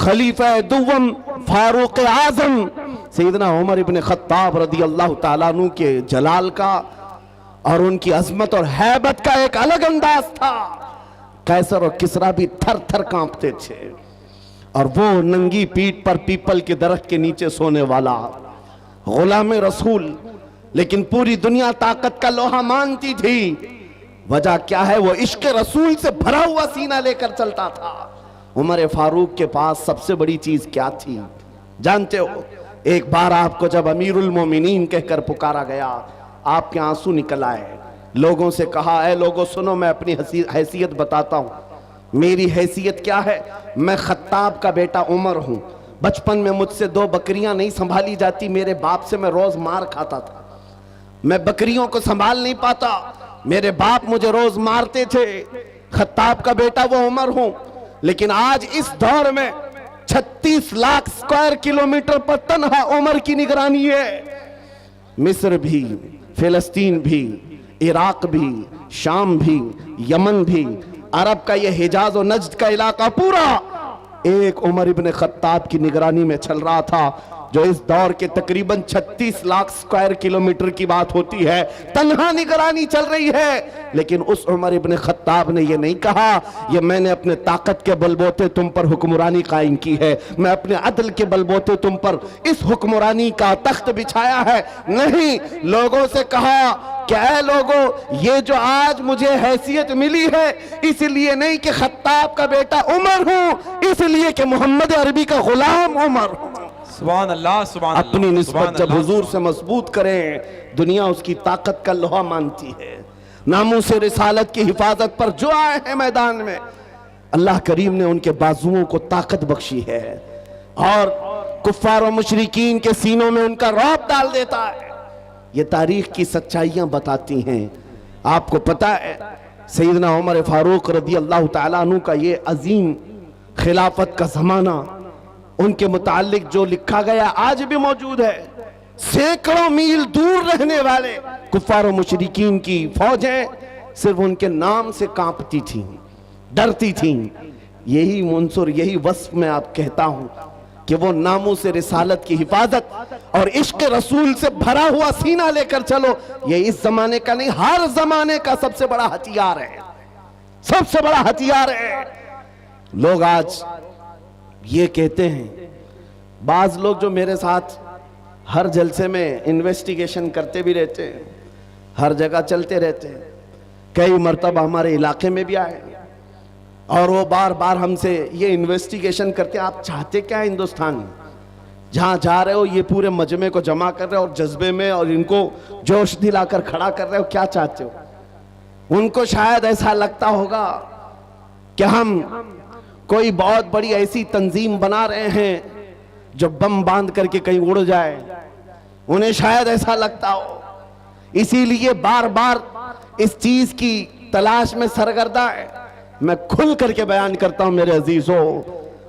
खलीफा दुव्वम फारूक आजम सैयदना उमर इब्न Khattab रदी अल्लाह ताला अन्हु के जलाल का और उनकी अजमत और हैबत का एक अलग अंदाज था। कैसर और किसरा भी थर थर कांपते थे। और वो नंगी पीठ पर पीपल के दरख्त के नीचे सोने वाला गुलाम रसूल, लेकिन पूरी दुनिया ताकत का लोहा मानती थी। वजह क्या है? वो इश्क रसूल से भरा हुआ सीना लेकर चलता था। उमर फारूक के पास सबसे बड़ी चीज क्या थी जानते हो? एक बार आपको जब अमीरुल मोमिनीन कहकर पुकारा गया, आपके आंसू निकल आए। लोगों से कहा, ऐ लोगों सुनो, मैं अपनी हैसियत बताता हूं। मेरी हैसियत क्या है? मैं खत्ताब का बेटा उमर हूं। बचपन में मुझसे 2 बकरियां नहीं संभाली जाती, मेरे बाप से मैं रोज मार खाता था। मैं बकरियों को संभाल नहीं पाता, मेरे बाप मुझे रोज मारते थे। खत्ताब का बेटा वो उमर हूं। लेकिन आज इस दौर में 36 लाख स्क्वायर किलोमीटर पर तन्हा उमर की निगरानी है। मिस्र भी, फिलिस्तीन भी, इराक भी, शाम भी, यमन भी, अरब का ये हिजाज और नज्द का इलाका पूरा एक उमर इब्न खत्ताब की निगरानी में चल रहा था। जो इस दौर के तकरीबन 36 लाख स्क्वायर किलोमीटर की बात होती है, तन्हा निगरानी चल रही है। लेकिन उस उमर इब्न खत्ताब ने यह नहीं कहा, ये मैंने अपने ताकत के बलबोते तुम पर हुक्मरानी कायम की है, मैं अपने अदल के बलबोते तुम पर इस हुक्मरानी का तख्त बिछाया है। नहीं, लोगों से कहा क्या लोगों, ये जो आज मुझे हैसियत मिली है इसलिए नहीं कि खत्ताब का बेटा उमर हूं, इसलिए कि मोहम्मद अरबी का गुलाम उमर हूं। सुभान अल्लाह, सुभान अल्लाह। अपनी निस्बत जब हुजूर से मजबूत करें, दुनिया उसकी ताकत का लोहा मानती है। नामूस रिसालत की हिफाजत पर जो आए हैं मैदान में, अल्लाह करीम ने उनके बाजुओं को ताकत बख्शी है और कुफ्फार और मुशरिकीन के सीनों में उनका रौब डाल देता है। ये तारीख की सच्चाइयां बताती हैं। आपको पता है सैयदना उमर फारूक रदी अल्लाह ताला अन्हु का ये अजीम खिलाफत का जमाना, उनके मुतालिक जो लिखा गया आज भी मौजूद है। सैकड़ों मील दूर रहने वाले कुफ्फार और मुशरिकीन की फौजें सिर्फ उनके नाम से कांपती थीं, डरती थीं। यही मुंसुर, यही वस्फ में आप कहता हूं कि वो नामों से रिसालत की हिफाजत और इश्क रसूल से भरा हुआ सीना लेकर चलो, ये इस जमाने का नहीं, हर जमाने का सबसे बड़ा हथियार है, सबसे बड़ा हथियार है। लोग आज ये कहते हैं, बाज लोग जो मेरे साथ हर जलसे में इन्वेस्टिगेशन करते भी रहते हैं, हर जगह चलते रहते हैं, कई मर्तबा हमारे इलाके में भी आए और वो बार बार हमसे ये इन्वेस्टिगेशन करते हैं, आप चाहते क्या है हिंदुस्तान में? जहां जा रहे हो ये पूरे मजमे को जमा कर रहे हो और जज्बे में और इनको जोश दिलाकर खड़ा कर रहे हो, क्या चाहते हो? उनको शायद ऐसा लगता होगा कि हम कोई बहुत बड़ी ऐसी तंजीम बना रहे हैं जो बम बांध करके कहीं उड़ जाए, उन्हें शायद ऐसा लगता हो। इसीलिए बार बार इस चीज की तलाश में सरगर्दा है। मैं खुल करके बयान करता हूं मेरे अजीजों,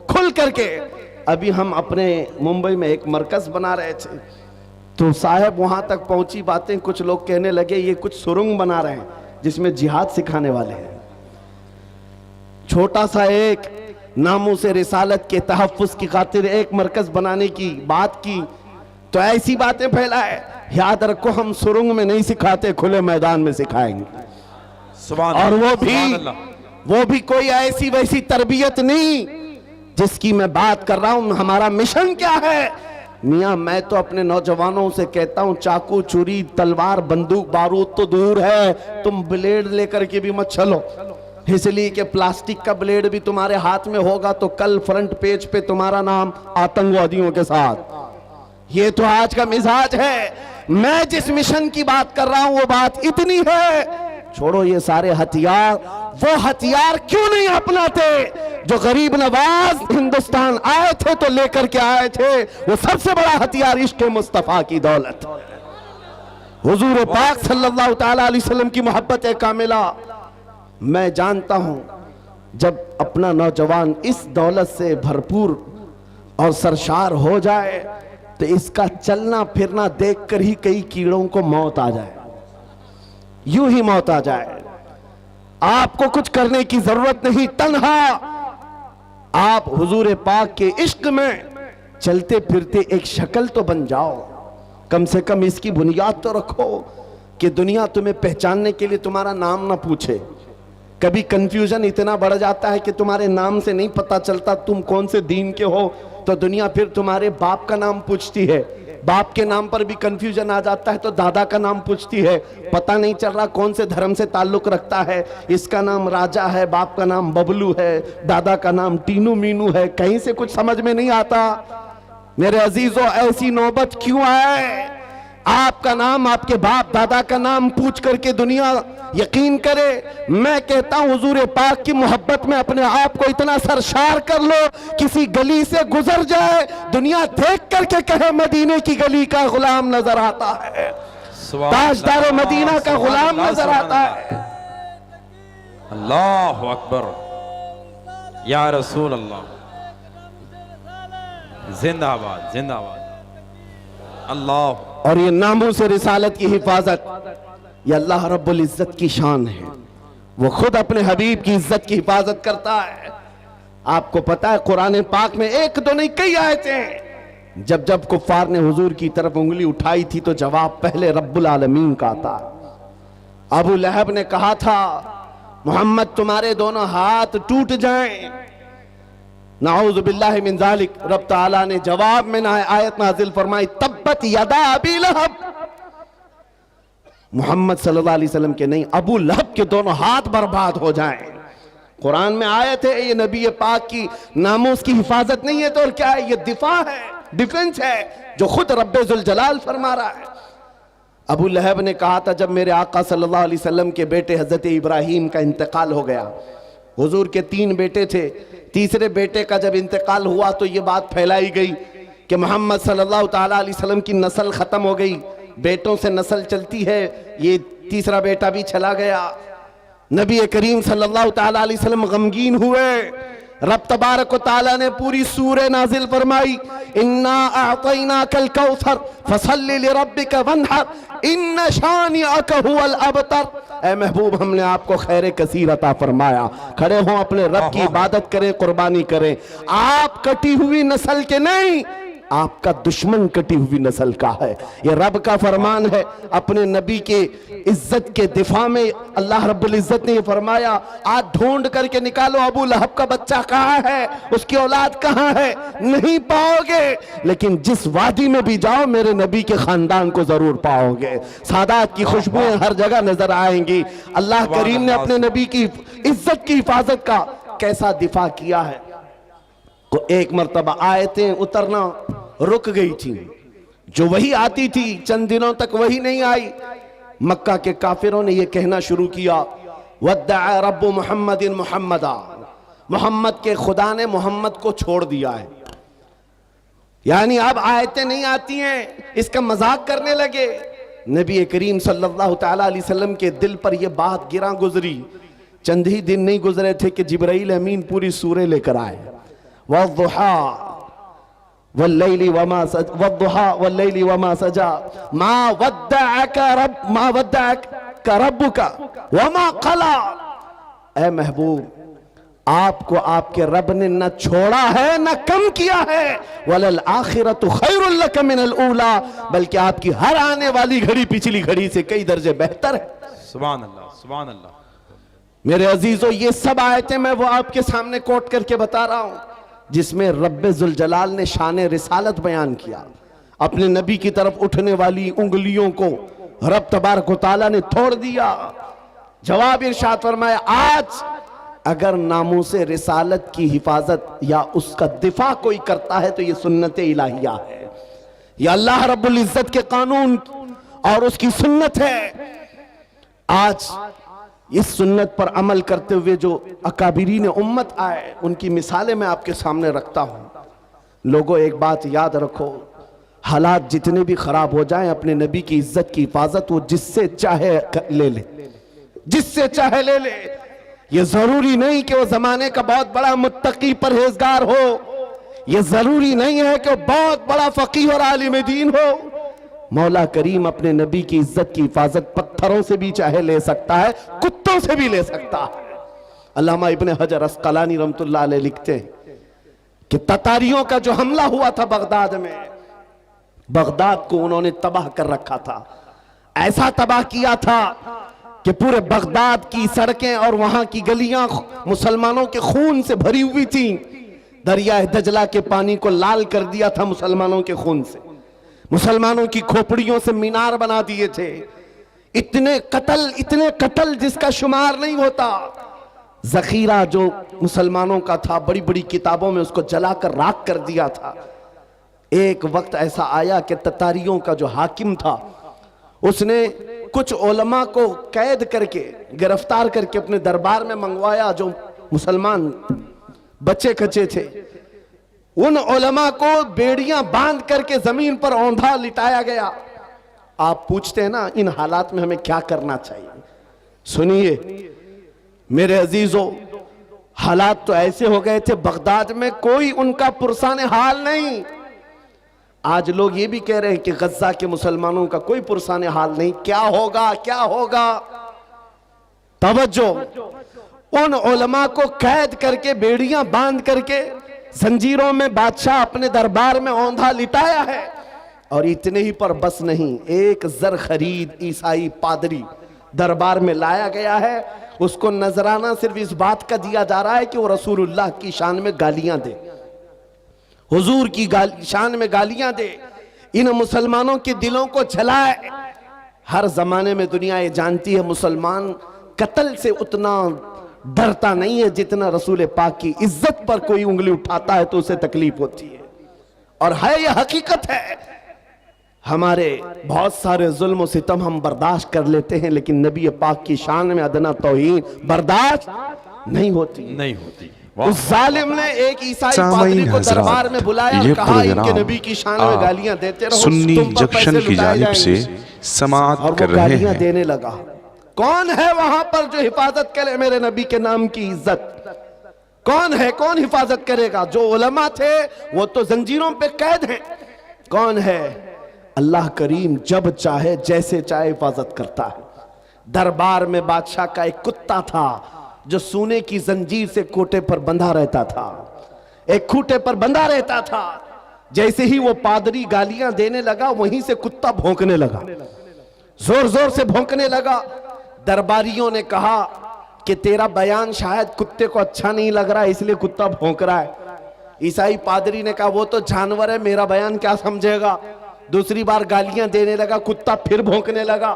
खुल करके। अभी हम अपने मुंबई में एक मरकज बना रहे थे, तो साहब वहां तक पहुंची बातें, कुछ लोग कहने लगे ये कुछ सुरंग बना रहे हैं जिसमें जिहाद सिखाने वाले हैं। छोटा सा एक नामों से रिसालत के तहफ़्फ़ुज़ की खातिर एक मरकज बनाने की बात की तो ऐसी बातें फैलाए। याद रखो, हम सुरंग में नहीं सिखाते, खुले मैदान में सिखाएंगे। और वो भी कोई ऐसी वैसी तरबियत नहीं जिसकी मैं बात कर रहा हूं। हमारा मिशन क्या है मियां? मैं तो अपने नौजवानों से कहता हूं, चाकू छुरी तलवार बंदूक बारूद तो दूर है, तुम ब्लेड लेकर के भी मत चलो, इसलिए कि प्लास्टिक का ब्लेड भी तुम्हारे हाथ में होगा तो कल फ्रंट पेज पे तुम्हारा नाम आतंकवादियों के साथ। ये तो आज का मिजाज है। मैं जिस मिशन की बात कर रहा हूं वो बात इतनी है। छोड़ो ये सारे हथियार, वो हथियार क्यों नहीं अपनाते जो गरीब नवाज हिंदुस्तान आए थे तो लेकर के आए थे। वो सबसे बड़ा हथियार इश्क मुस्तफा की दौलत, हुजूर पाक सल्लल्लाहु तआला अलैहि वसल्लम की मोहब्बत कामिला। मैं जानता हूं जब अपना नौजवान इस दौलत से भरपूर और सरशार हो जाए तो इसका चलना फिरना देखकर ही कई कीड़ों को मौत आ जाए, यूं ही मौत आ जाए। आपको कुछ करने की जरूरत नहीं, तन्हा आप हुजूर पाक के इश्क में चलते फिरते एक शक्ल तो बन जाओ, कम से कम इसकी बुनियाद तो रखो कि दुनिया तुम्हें पहचानने के लिए तुम्हारा नाम ना पूछे। कभी कंफ्यूजन इतना बढ़ जाता है कि तुम्हारे नाम से नहीं पता चलता तुम कौन से दीन के हो, तो दुनिया फिर तुम्हारे बाप का नाम पूछती है। बाप के नाम पर भी कंफ्यूजन आ जाता है तो दादा का नाम पूछती है। पता नहीं चल रहा कौन से धर्म से ताल्लुक रखता है, इसका नाम राजा है, बाप का नाम बबलू है, दादा का नाम टीनू मीनू है, कहीं से कुछ समझ में नहीं आता। मेरे अजीजों, ऐसी नौबत क्यों आए? आपका नाम, आपके बाप दादा का नाम पूछ करके दुनिया यकीन करे। मैं कहता हूं हुजूर पाक की मोहब्बत में अपने आप को इतना सरशार कर लो, किसी गली से गुजर जाए, दुनिया देख करके कहे मदीने की गली का गुलाम नजर आता है, ताजदार मदीना का गुलाम नजर आता है। अल्लाह अकबर, या रसूल अल्लाह, जिंदाबाद जिंदाबाद। अल्लाह। और ये नामों से रिसालत की हिफाजत, ये अल्लाह रब्बुल इज्जत की शान है। वो खुद अपने हबीब की इज्जत की हिफाजत करता है। आपको पता है कुरान पाक में एक दो नहीं कई आयतें, जब जब कुफ्फार ने हुजूर की तरफ उंगली उठाई थी तो जवाब पहले रब्बुल आलमीन का था। अबू लहब ने कहा था मोहम्मद तुम्हारे दोनों हाथ टूट जाएं, नाऊज़ु बिल्लाहि मिन ज़ालिक। रब ताला ने जवाब में ना आयत नाजिल फरमाई, तब्बत यदा अबी लहब। मोहम्मद सल्लल्लाहु अलैहि वसल्लम के नहीं, अबू लहब के दोनों हाथ बर्बाद हो जाएं। कुरान में आयत है, ये नबी पाक की नामोस की हिफाजत नहीं है तो और क्या है? ये दिफा है, डिफेंस है, जो खुद रब्बे जुल जलाल फरमा रहा है। अबू लहब ने कहा था जब मेरे आका सल्लल्लाहु अलैहि वसल्लम के बेटे हजरत इब्राहीम का इंतकाल हो गया, हुजूर के 3 बेटे थे, तीसरे बेटे का जब इंतकाल हुआ तो ये बात फैलाई गई कि मोहम्मद सल्लल्लाहु ताला अलैहि वसल्लम की नस्ल खत्म हो गई, बेटों से नस्ल चलती है, ये तीसरा बेटा भी चला गया। नबी करीम सल्लल्लाहु ताला अलैहि वसल्लम गमगीन हुए। रब तबारक व तआला ने पूरी सूरह नाजिल फरमाई, इन्ना अअतैनाकल कौसर फसल्लि लिरब्बिका वन्हर इन्न शानिअका हुवल अबतर। ए महबूब, हमने आपको खैर कसीर अता फरमाया, खड़े हो अपने रब की इबादत करें, कुर्बानी करें। आप कटी हुई नस्ल के नहीं, आपका दुश्मन कटी हुई नस्ल का है। ये रब का फरमान है। अपने नबी के इज्जत के दिफा में अल्लाह रब्बुल इज्जत ने फरमाया, आज ढूंढ करके निकालो अबू लहब का बच्चा कहाँ है, उसकी औलाद कहाँ है, नहीं पाओगे। लेकिन जिस वादी में भी जाओ मेरे नबी के खानदान को जरूर पाओगे। सादात की खुशबुएं हर जगह नजर आएंगी। अल्लाह करीम ने अपने नबी की इज्जत की हिफाजत का कैसा दिफा किया है। को एक मर्तबा आयतें उतरना रुक गई थी, जो वही आती थी चंद दिनों तक वही नहीं आई। मक्का के काफिरों ने यह कहना शुरू किया, वद्दअ रब्बु मुहम्मदिन मुहम्मदा, मोहम्मद के खुदा ने मोहम्मद को छोड़ दिया है। यानी अब आयतें नहीं आती हैं, इसका मजाक करने लगे। नबी करीम सल्लल्लाहु ताला अलैहि वसल्लम के दिल पर यह बात गिरा गुजरी। चंद ही दिन नहीं गुजरे थे कि जिब्राइल अमीन पूरी सूरह लेकर आए। वद्दुहा वल्लैलि वमा सजा, वद्दुहा वल्लैलि वमा सजा, मा वद्दअका रब्बुका वमा क़ला। ऐ महबूब, आपको आपके रब ने न छोड़ा है न कम किया है। वलल आखिरतु खैरुल लक मिनल ऊला, बल्कि आपकी हर आने वाली घड़ी पिछली घड़ी से कई दर्जे बेहतर है। सुभान अल्लाह, सुभान अल्लाह। मेरे अजीजों, ये सब आयतें मैं वो आपके सामने कोट करके बता रहा हूं जिसमें रब्बे जुल जलाल ने शान रिसालत बयान किया। अपने नबी की तरफ उठने वाली उंगलियों को रब तबारक व तआला ने तोड़ दिया। जवाब इरशाद फरमाया, आज अगर नामूसे रिसालत की हिफाजत या उसका दिफा कोई करता है तो ये सुन्नत इलाहिया है, यह अल्लाह रब्बुल इज्जत के कानून और उसकी सुन्नत है। आज इस सुन्नत पर अमल करते हुए जो अकाबिरीन उम्मत आए, उनकी मिसालें मैं आपके सामने रखता हूं। लोगों, एक बात याद रखो, हालात जितने भी खराब हो जाएं, अपने नबी की इज्जत की हिफाजत वो जिससे चाहे ले ले, जिससे चाहे ले ले। ये जरूरी नहीं कि वो जमाने का बहुत बड़ा मुत्तकी परहेजगार हो, ये जरूरी नहीं है कि वो बहुत बड़ा फकीह और आलिम दीन हो। मौला करीम अपने नबी की इज्जत की हिफाजत पत्थरों से भी चाहे ले सकता है, कुत्तों से भी ले सकता है। अल्लामा इब्ने हजर अस्कलानी रहमतुल्लाह अलैह लिखते हैं, कि ततारियों का जो हमला हुआ था बगदाद में, बगदाद को उन्होंने तबाह कर रखा था। ऐसा तबाह किया था कि पूरे बगदाद की सड़कें और वहां की गलियां मुसलमानों के खून से भरी हुई थी। दरिया दजला के पानी को लाल कर दिया था मुसलमानों के खून से। मुसलमानों की खोपड़ियों से मीनार बना दिए थे। इतने कत्ल जिसका शुमार नहीं होता। जखीरा जो मुसलमानों का था, बड़ी बड़ी किताबों में उसको जलाकर राख कर दिया था। एक वक्त ऐसा आया कि ततारियों का जो हाकिम था, उसने कुछ उलमा को कैद करके, गिरफ्तार करके अपने दरबार में मंगवाया जो मुसलमान बच्चे कच्चे थे। उन उलमा को बेड़ियां बांध करके जमीन पर औंधा लिटाया गया। आप पूछते हैं ना इन हालात में हमें क्या करना चाहिए। सुनिए मेरे अजीजों, हालात तो ऐसे हो गए थे बगदाद में कोई उनका पुरसाने हाल नहीं। आज लोग ये भी कह रहे हैं कि गज्जा के मुसलमानों का कोई पुरसाने हाल नहीं। क्या होगा, क्या होगा? तवज्जो, उन उलमा को कैद करके, बेड़ियां बांध करके, जंजीरों में बादशाह अपने दरबार में औंधा लिटाया है। और इतने ही पर बस नहीं, एक जर खरीद ईसाई पादरी दरबार में लाया गया है। उसको नजराना सिर्फ इस बात का दिया जा रहा है कि वो रसूलुल्लाह की शान में गालियां दे, हुजूर की शान में गालियां दे, इन मुसलमानों के दिलों को जलाए। हर जमाने में दुनिया ये जानती है मुसलमान कत्ल से उतना डरता नहीं है जितना रसूल पाक की इज्जत पर कोई उंगली उठाता है तो उसे तकलीफ होती है। और है यह हकीकत है। हमारे बहुत सारे जुल्म सितम हम बर्दाश्त कर लेते हैं, लेकिन नबी पाक की शान में अदना तौहीन बर्दाश्त नहीं होती। उस जालिम ने एक ईसाई पादरी को दरबार में बुलाया और कहा इनके नबी की शान में गालियां देते रहो, सुन्नी जंक्शन की जानिब से समाअत कर रहे हैं। देने लगा। कौन है वहां पर जो हिफाजत करे मेरे नबी के नाम की इज्जत? कौन है, कौन हिफाजत करेगा? जो उलमा थे वो तो जंजीरों पे कैद हैं। कौन है? अल्लाह करीम जब चाहे जैसे चाहे हिफाजत करता है। दरबार में बादशाह का एक कुत्ता था जो सोने की जंजीर से कोटे पर बंधा रहता था, एक खूंटे पर बंधा रहता था। जैसे ही वो पादरी गालियां देने लगा, वहीं से कुत्ता भौंकने लगा, जोर जोर से भौंकने लगा। दरबारियों ने कहा कि तेरा बयान शायद कुत्ते को अच्छा नहीं लग रहा है, इसलिए कुत्ता भौंक रहा है। ईसाई पादरी ने कहा वो तो जानवर है, मेरा बयान क्या समझेगा। दूसरी बार गालियां देने लगा, कुत्ता फिर भौंकने लगा।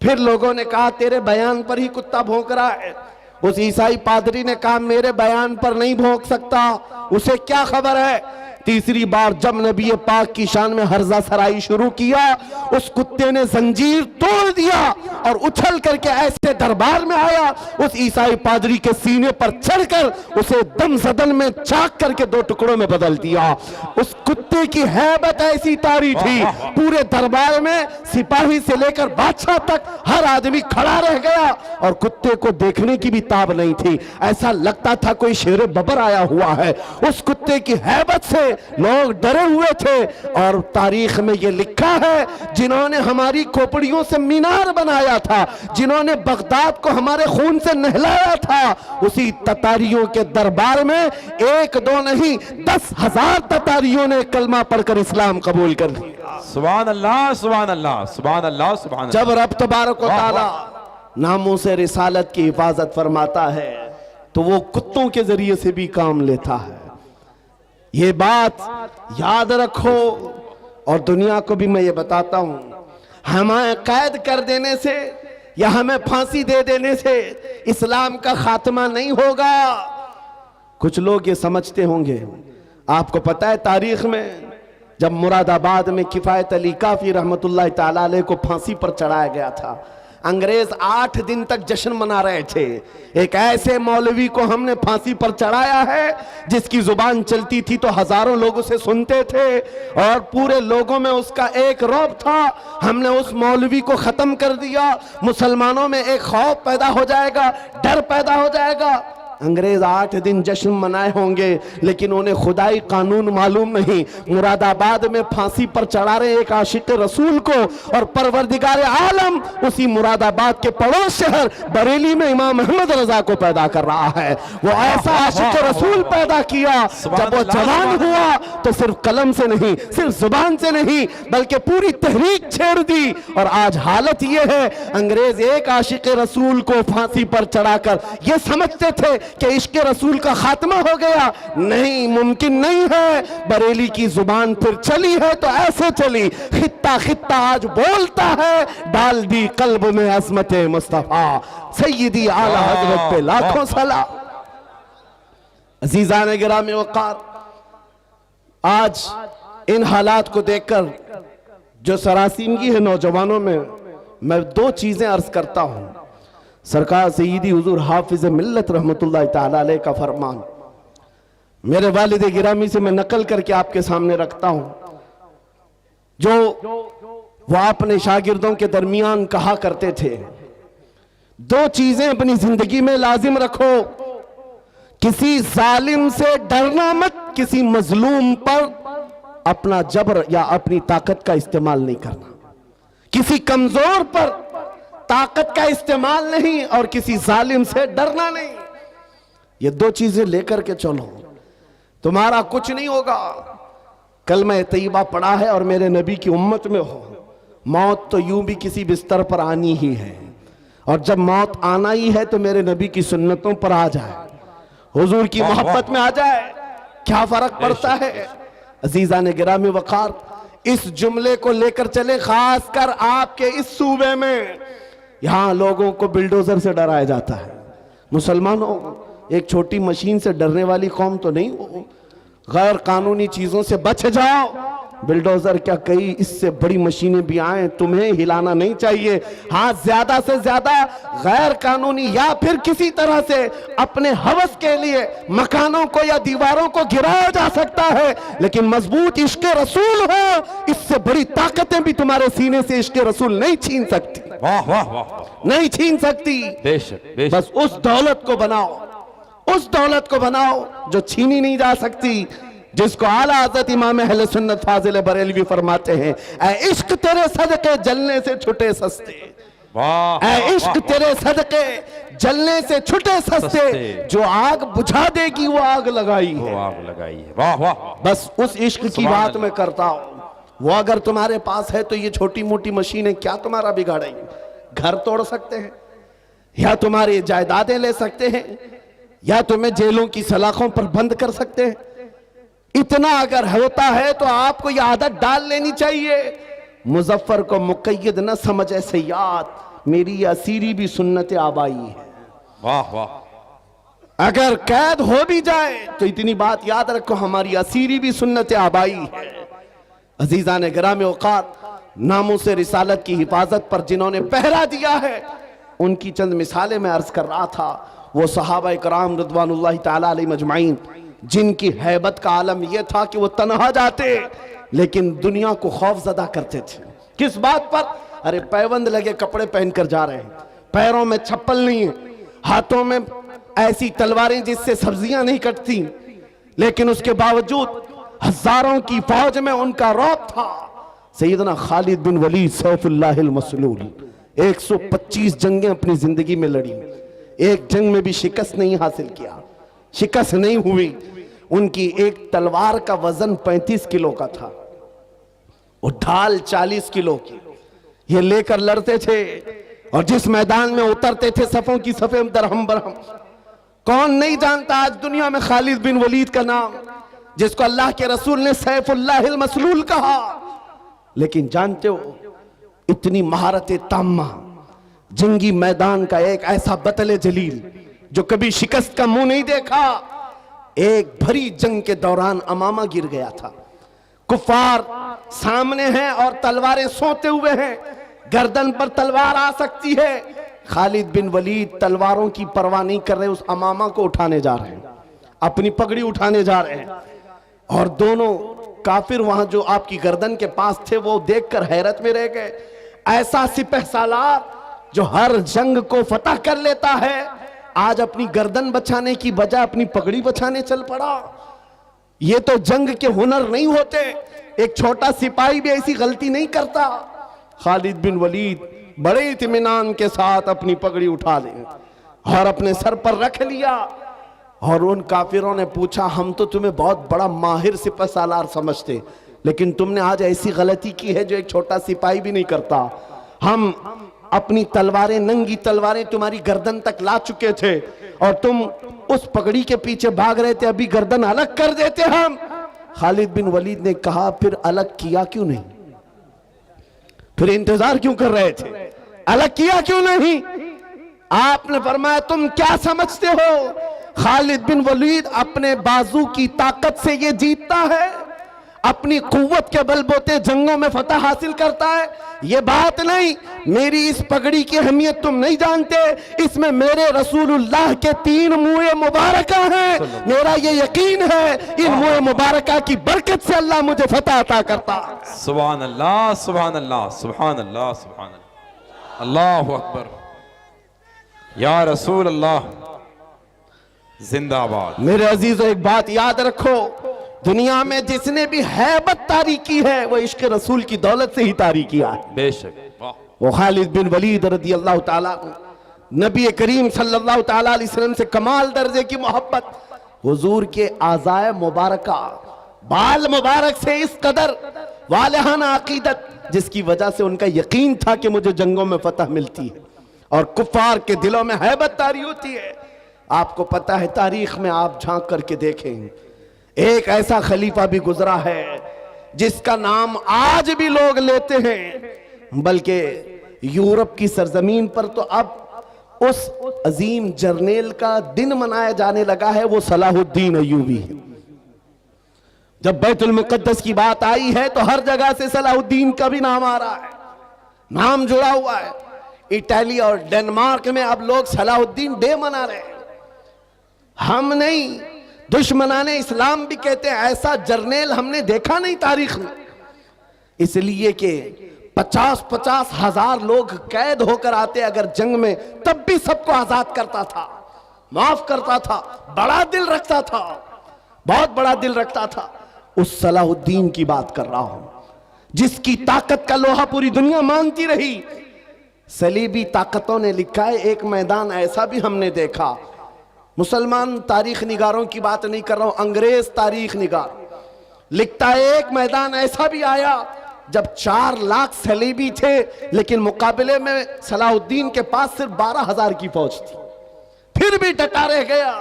फिर लोगों ने कहा तेरे बयान पर ही कुत्ता भौंक रहा है। उस ईसाई पादरी ने कहा मेरे बयान पर नहीं भौंक सकता, उसे क्या खबर है। तीसरी बार जब नबी पाक की शान में हर्जा सराई शुरू किया, उस कुत्ते ने जंजीर तोड़ दिया और उछल करके ऐसे दरबार में आया, उस ईसाई पादरी के सीने पर चढ़कर उसे दम सदन में चाक करके दो टुकड़ों में बदल दिया। उस कुत्ते की हैबत ऐसी तारी थी, पूरे दरबार में सिपाही से लेकर बादशाह तक हर आदमी खड़ा रह गया और कुत्ते को देखने की भी ताब नहीं थी। ऐसा लगता था कोई शेर बबर आया हुआ है। उस कुत्ते की हैबत से लोग डरे हुए थे। और तारीख में यह लिखा है, जिन्होंने हमारी खोपड़ियों से मीनार बनाया था, जिन्होंने बगदाद को हमारे खून से नहलाया था, उसी ततारियों के दरबार में एक दो नहीं 10,000 ततारियों ने कलमा पढ़कर इस्लाम कबूल कर लिया। सुभान अल्लाह, सुभान अल्लाह, सुभान अल्लाह, सुभान अल्लाह। जब रब तबारक व तआला नामों से रिसालत की हिफाजत फरमाता है तो वो कुत्तों के जरिए से भी काम लेता है। ये बात याद रखो। और दुनिया को भी मैं ये बताता हूं, हमें कैद कर देने से या हमें फांसी दे देने से इस्लाम का खात्मा नहीं होगा। कुछ लोग ये समझते होंगे, आपको पता है तारीख में जब मुरादाबाद में किफायत अली काफी रहमतुल्लाह ताला अलैह को फांसी पर चढ़ाया गया था, अंग्रेज 8 दिन तक जश्न मना रहे थे। एक ऐसे मौलवी को हमने फांसी पर चढ़ाया है जिसकी जुबान चलती थी तो हजारों लोग उसे सुनते थे और पूरे लोगों में उसका एक रौब था। हमने उस मौलवी को खत्म कर दिया। मुसलमानों में एक खौफ पैदा हो जाएगा, डर पैदा हो जाएगा। अंग्रेज 8 दिन जश्न मनाए होंगे, लेकिन उन्हें खुदाई कानून मालूम नहीं। मुरादाबाद में फांसी पर चढ़ा रहे एक आशिक रसूल को, और परवरदिगार आलम उसी मुरादाबाद के पड़ोस शहर बरेली में इमाम अहमद रजा को पैदा कर रहा है। वो ऐसा आशिक रसूल पैदा किया, जब वो जवान हुआ तो सिर्फ कलम से नहीं, सिर्फ जुबान से नहीं, बल्कि पूरी तहरीक छेड़ दी। और आज हालत ये है, अंग्रेज एक आशिक रसूल को फांसी पर चढ़ाकर ये समझते थे कि इश्क रसूल का खात्मा हो गया। नहीं, मुमकिन नहीं है। बरेली की जुबान फिर चली है तो ऐसे चली, खित्ता खित्ता आज बोलता है, डाल दी कल्ब में अजमत मुस्तफा सैयदी आला हजरत पे लाखों सलाम। अजीजान गिरामी वक़ार, आज इन हालात को देखकर जो सरासीनगी है नौजवानों में, मैं 2 चीजें अर्ज करता हूं। सरकार सईदी हुजूर हाफिज मिल्लत रहमतुल्लाह ताला अलैह का फरमान मेरे वालिद गिरामी से मैं नकल करके आपके सामने रखता हूं, जो वो अपने शागिर्दों के दरमियान कहा करते थे, 2 चीजें अपनी जिंदगी में लाजिम रखो। किसी जालिम से डरना मत, किसी मजलूम पर अपना जबर या अपनी ताकत का इस्तेमाल नहीं करना, किसी कमजोर पर ताकत का इस्तेमाल नहीं, और किसी जालिम से डरना नहीं। ये 2 चीजें लेकर के चलो, तुम्हारा कुछ नहीं होगा। कलमा तैयबा पढ़ा है और मेरे नबी की उम्मत में हो, मौत तो यूं भी किसी बिस्तर पर आनी ही है, और जब मौत आना ही है तो मेरे नबी की सुन्नतों पर आ जाए, हुजूर की मोहब्बत में आ जाए, क्या फर्क पड़ता है। अजीजान गिरामी वक़ार, इस जुमले को लेकर चले, खासकर आपके इस सूबे में, यहां लोगों को बिल्डोजर से डराया जाता है। मुसलमानों, एक छोटी मशीन से डरने वाली कौम तो नहीं हो, गैर कानूनी चीजों से बच जाओ। बिल्डोजर क्या, कई इससे बड़ी मशीनें भी आए, तुम्हें हिलाना नहीं चाहिए। हाँ, ज्यादा से ज्यादा गैर कानूनी या फिर किसी तरह से अपने हवस के लिए मकानों को या दीवारों को गिराया जा सकता है, लेकिन मजबूत इश्क रसूल हो, इससे बड़ी ताकतें भी तुम्हारे सीने से इश्क रसूल नहीं छीन सकती। वाह वाह वाह, नहीं छीन सकती। बेशक बेशक। बस उस दौलत को बनाओ, उस दौलत को बनाओ जो छीनी नहीं जा सकती, जिसको आला हज़रत इमाम अहले सुन्नत फाजिल बरेलवी फरमाते हैं, ऐ इश्क तेरे सदके जलने से छुटे सस्ते, वाह, ऐ इश्क तेरे सदके जलने से छुटे सस्ते, जो आग बुझा देगी वो आग लगाई है, वो आग लगाई है। वाह वाह। बस उस इश्क की बात मैं करता हूं। वो अगर तुम्हारे पास है तो ये छोटी मोटी मशीनें क्या तुम्हारा बिगाड़ेंगी। घर तोड़ सकते हैं, या तुम्हारी जायदादें ले सकते हैं, या तुम्हें जेलों की सलाखों पर बंद कर सकते हैं। इतना अगर होता है तो आपको यह आदत डाल लेनी चाहिए, मुजफ्फर को मुक़य्यद न समझ ऐसे याद, मेरी असीरी भी सुन्नत आबाई है। वाह वाह। अगर कैद हो भी जाए तो इतनी बात याद रखो, हमारी असीरी भी सुन्नत आबाई है। अजीजान गिरामी औकात, नामों से रिसालत की हिफाजत पर जिन्होंने पहरा दिया है, उनकी चंद मिसालें मैं अर्ज कर रहा था। वो सहाबा कराम रिज़वानुल्लाहि ताला अलैहिम अजमाइन, जिनकी हैबत का आलम यह था कि वो तन्हा जाते लेकिन दुनिया को खौफजदा करते थे। किस बात पर? अरे पैबंद लगे कपड़े पहनकर जा रहे हैं, पैरों में चप्पल नहीं है, हाथों में ऐसी तलवारें जिससे सब्जियां नहीं कटती, लेकिन उसके बावजूद हजारों की फौज में उनका रौब था। सैयदना खालिद बिन वलीद सैफुल्लाहिल मसलूल 125 जंगें अपनी जिंदगी में लड़ी, एक जंग में भी शिकस्त नहीं हासिल किया, शिकस्त नहीं हुई। उनकी एक तलवार का वजन 35 किलो का था, वो ढाल 40 किलो की, ये लेकर लड़ते थे और जिस मैदान में उतरते थे सफों की सफे दरहम बरहम। कौन नहीं जानता आज दुनिया में खालिद बिन वलीद का नाम, जिसको अल्लाह के रसूल ने सैफुल्लाहिल मसलूल कहा। लेकिन जानते हो, इतनी महारत ताम्मा, जंगी मैदान का एक ऐसा बतले जलील जो कभी शिकस्त का मुंह नहीं देखा, एक भरी जंग के दौरान अमामा गिर गया था। कुफार सामने हैं और तलवारें सोते हुए हैं, गर्दन पर तलवार आ सकती है। खालिद बिन वलीद तलवारों की परवाह नहीं कर रहे, उस अमामा को उठाने जा रहे हैं, अपनी पगड़ी उठाने जा रहे हैं। और दोनों काफिर वहां जो आपकी गर्दन के पास थे वो देखकर हैरत में रह गए। ऐसा सिपह सालार जो हर जंग को फतह कर लेता है, आज अपनी गर्दन बचाने की बजाय अपनी पगड़ी बचाने चल पड़ा। ये तो जंग के हुनर नहीं होते, एक छोटा सिपाही भी ऐसी गलती नहीं करता। खालिद बिन वलीद बड़े इत्मीनान के साथ अपनी पगड़ी उठा ले और अपने सर पर रख लिया। और उन काफिरों ने पूछा, हम तो तुम्हें बहुत बड़ा माहिर सिपह सालार समझते, लेकिन तुमने आज ऐसी गलती की है जो एक छोटा सिपाही भी नहीं करता। हम अपनी तलवारें, नंगी तलवारें तुम्हारी गर्दन तक ला चुके थे और तुम उस पगड़ी के पीछे भाग रहे थे, अभी गर्दन अलग कर देते हम। खालिद बिन वलीद ने कहा, फिर अलग किया क्यों नहीं? फिर इंतजार क्यों कर रहे थे? अलग किया क्यों नहीं? आपने फरमाया, तुम क्या समझते हो खालिद बिन वलीद अपने बाजू की ताकत से ये जीतता है, अपनी कुव्वत के बलबूते जंगों में फतह हासिल करता है? ये बात नहीं। मेरी इस पगड़ी की अहमियत तुम नहीं जानते, इसमें मेरे रसूलुल्लाह के 3 मुँह मुबारका हैं। मेरा ये यकीन है इन मुँह मुबारका की बरकत से अल्लाह मुझे फतह अता करता है। सुभान अल्लाह, सुभान अल्लाह, सुभान अल्लाह, सुभान अल्लाह, अल्लाहु अकबर, या रसूल अल्लाह जिंदाबाद। मेरे अजीजों, एक बात याद रखो, दुनिया में जिसने भी हैबत तारी की है वो इश्क रसूल की दौलत से ही तारी किया है। बेशक। वो खालिद बिन वलीद रज़ी अल्लाह ताला, नबी करीम सल्लल्लाहु ताला अलैहि वसल्लम से कमाल दर्जे की मोहब्बत, हुजूर के आज़ाए मुबारका, बाल मुबारक से इस कदर वालिहाना अकीदत, जिसकी वजह से उनका यकीन था कि मुझे जंगों में फतह मिलती है और कुफार के दिलों में हैबत तारी होती है। आपको पता है, तारीख में आप झांक करके देखें, एक ऐसा खलीफा भी गुजरा है जिसका नाम आज भी लोग लेते हैं, बल्कि यूरोप की सरजमीन पर तो अब उस अजीम जर्नेल का दिन मनाया जाने लगा है, वो सलाहुद्दीन अय्यूबी है। जब बैतुल मुक़द्दस की बात आई है तो हर जगह से सलाहुद्दीन का भी नाम आ रहा है, नाम जुड़ा हुआ है। इटली और डेनमार्क में अब लोग सलाहुद्दीन डे मना रहे हैं। हम नहीं, दुश्मनाने इस्लाम भी कहते हैं ऐसा जर्नेल हमने देखा नहीं तारीख में। इसलिए कि 50-50 हजार लोग कैद होकर आते अगर जंग में, तब भी सबको आजाद करता था, माफ करता था, बड़ा दिल रखता था, बहुत बड़ा दिल रखता था। उस सलाहुद्दीन की बात कर रहा हूं जिसकी ताकत का लोहा पूरी दुनिया मानती रही। सलीबी ताकतों ने लिखा है, एक मैदान ऐसा भी हमने देखा, मुसलमान तारीख निगारों की बात नहीं कर रहा हूं, अंग्रेज तारीख निगार लिखता है, एक मैदान ऐसा भी आया जब 4 लाख सलीबी थे, लेकिन मुकाबले में सलाहुद्दीन के पास सिर्फ 12,000 की फौज थी, फिर भी डटा रह गया।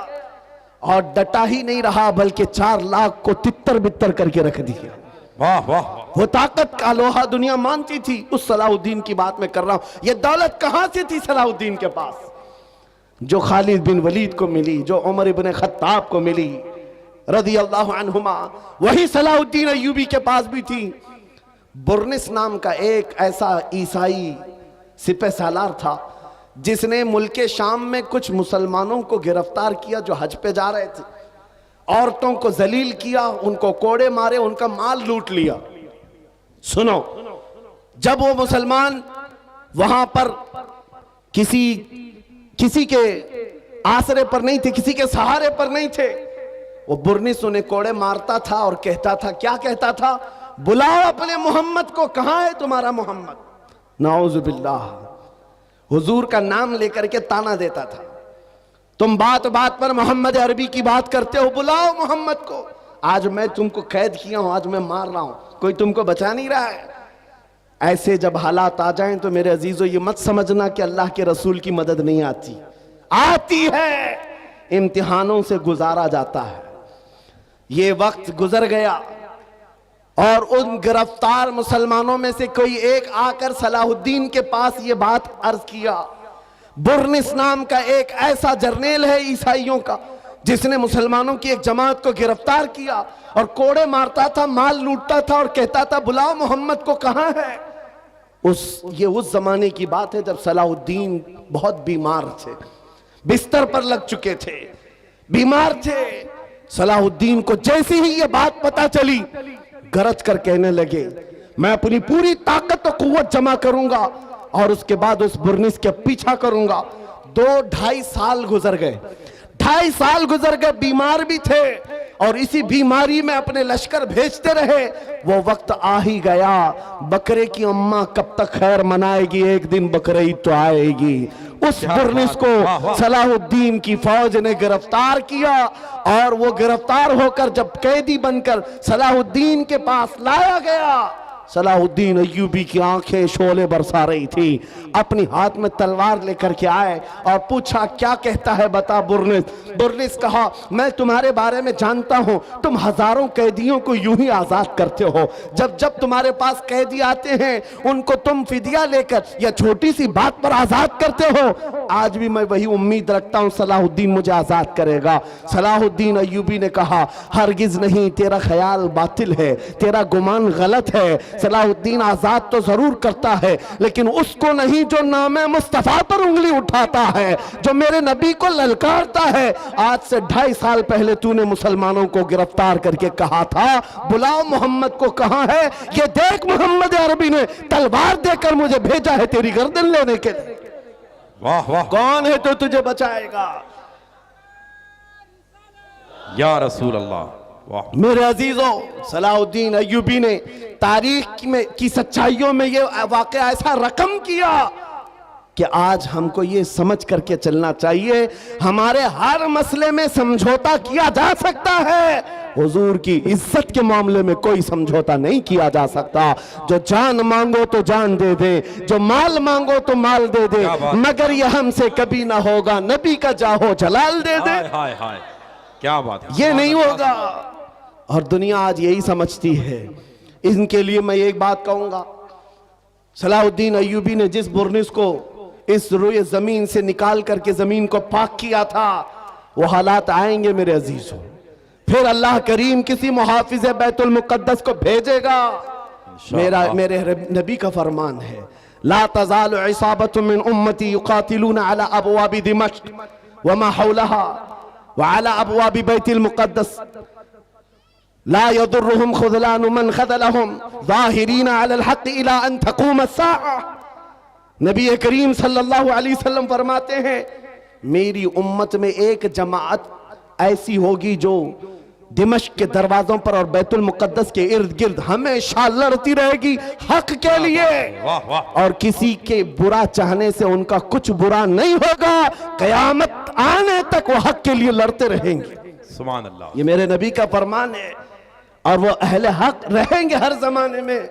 और डटा ही नहीं रहा बल्कि 4 लाख को तितर बितर करके रख दिया। वाह वाह, वो ताकत का लोहा दुनिया मानती थी। उस सलाहुद्दीन की बात मैं कर रहा हूं। ये दौलत कहां से थी सलाहुद्दीन के पास, जो खालिद बिन वलीद को मिली, जो उमर इब्न खत्ताब को मिली रज़ी अल्लाहु अन्हुमा, वही सलाहुद्दीन अय्यूबी के पास भी थी। बुर्निस नाम का एक ऐसा ईसाई सिपह सालार था जिसने मुल्के शाम में कुछ मुसलमानों को गिरफ्तार किया जो हज पे जा रहे थे, औरतों को जलील किया, उनको कोड़े मारे, उनका माल लूट लिया। सुनो, जब वो मुसलमान वहां पर किसी के आसरे पर नहीं थे, किसी के सहारे पर नहीं थे, वो बुर्निस उन्हें कोड़े मारता था और कहता था, क्या कहता था, बुलाओ अपने मोहम्मद को, कहां है तुम्हारा मोहम्मद? नाउज़ु बिल्लाह, हुजूर का नाम लेकर के ताना देता था। तुम बात बात पर मोहम्मद अरबी की बात करते हो, बुलाओ मोहम्मद को। आज मैं तुमको कैद किया हूं, आज मैं मार रहा हूं, कोई तुमको बचा नहीं रहा है। ऐसे जब हालात आ जाएं तो मेरे अजीजों ये मत समझना कि अल्लाह के रसूल की मदद नहीं आती, आती है, इम्तिहानों से गुजारा जाता है। ये वक्त गुजर गया और उन गिरफ्तार मुसलमानों में से कोई एक आकर सलाहुद्दीन के पास ये बात अर्ज किया। बुर्निस नाम का एक ऐसा जर्नेल है ईसाइयों का जिसने मुसलमानों की एक जमात को गिरफ्तार किया और कोड़े मारता था, माल लूटता था और कहता था, बुलाओ मोहम्मद को, कहां है? ये उस जमाने की बात है जब सलाहुद्दीन बहुत बीमार थे, बिस्तर पर लग चुके थे, बीमार थे। सलाहुद्दीन को जैसे ही ये बात पता चली, गरज कर कहने लगे, मैं अपनी पूरी ताकत और कुव्वत जमा करूंगा और उसके बाद उस बुर्निस के पीछा करूंगा, 2-2.5 साल गुजर गए, 2.5 साल गुजर गए, बीमार भी थे और इसी बीमारी में अपने लश्कर भेजते रहे। वो वक्त आ ही गया, बकरे की अम्मा कब तक खैर मनाएगी, एक दिन बकरे ही तो आएगी। उस बुर्निस को सलाहुद्दीन की फौज ने गिरफ्तार किया और वो गिरफ्तार होकर जब कैदी बनकर सलाहुद्दीन के पास लाया गया, सलाहुद्दीन अय्यूबी की आंखें शोले बरसा रही थी। अपनी हाथ में तलवार लेकर के आए और पूछा, क्या कहता है बता बुर्निस। बुर्निस कहा, मैं तुम्हारे बारे में जानता हूं, तुम हजारों कैदियों को यूं ही आजाद करते हो। जब जब तुम्हारे पास कैदी आते हैं उनको तुम फिदिया लेकर या छोटी सी बात पर आजाद करते हो। आज भी मैं वही उम्मीद रखता हूं सलाहुद्दीन मुझे आजाद करेगा। सलाहुद्दीन अय्यूबी ने कहा, हरगिज नहीं, तेरा ख्याल बातिल है, तेरा गुमान गलत है। सलाहुद्दीन आजाद तो जरूर करता है, लेकिन उसको नहीं जो नामे मुस्तफा पर उंगली उठाता है, जो मेरे नबी को ललकारता है। आज से 2.5 साल पहले तूने मुसलमानों को गिरफ्तार करके कहा था, बुलाओ मोहम्मद को, कहां है ये देख। मोहम्मद अरबी ने तलवार देकर मुझे भेजा है तेरी गर्दन लेने के लिए। वाह वाह, कौन है तो तुझे बचाएगा। या रसूल अल्लाह। वाह मेरे अजीजों, सलाहुद्दीन अय्यूबी ने तारीख में की सच्चाइयों में यह वाकया ऐसा रकम किया कि आज हमको ये समझ करके चलना चाहिए, हमारे हर मसले में समझौता किया जा सकता है, हुजूर की इज्जत के मामले में कोई समझौता नहीं किया जा सकता। जो जान मांगो तो जान दे दे, जो माल मांगो तो माल दे दे, मगर यह हमसे कभी ना होगा, नबी का जाहो जलाल दे दे। हाय हाय हाय, क्या बात है, ये नहीं होगा। और दुनिया आज यही समझती है। इनके लिए मैं एक बात कहूंगा, सलाहुद्दीन अय्यूबी ने जिस बुर्निस को इस रुए जमीन से निकाल करके जमीन को पाक किया था, वो हालात आएंगे मेरे अजीजों। फिर अल्लाह करीम किसी मुहाफिज बैतुल मुक़द्दस को भेजेगा। मेरे नबी का फरमान है, ला तज़ालु इसाबतु मिन उम्मती युक़ातिलूना अला अबवाबि दिमश्क व मा हौलहा व अला अबवाबि बैतुल मुक़द्दस ला यदुर्रुहुम खुज़लानु मन ख़ज़लहुम ज़ाहिरीना अलल हक़्क़ इला अन तक़ूम अस्साअ। नबी करीम सल्लल्लाहु अलैहि वसल्लम फरमाते हैं, मेरी उम्मत में एक जमात ऐसी होगी जो दिमश्क के दरवाजों पर और बैतुल मुक़द्दस के इर्द गिर्द हमेशा लड़ती रहेगी हक के लिए। वाह वाह, और किसी के बुरा चाहने से उनका कुछ बुरा नहीं होगा, कयामत आने तक वो हक के लिए लड़ते रहेंगे। सुभान अल्लाह। ये मेरे नबी का फरमान है और वो अहले हक रहेंगे हर जमाने में।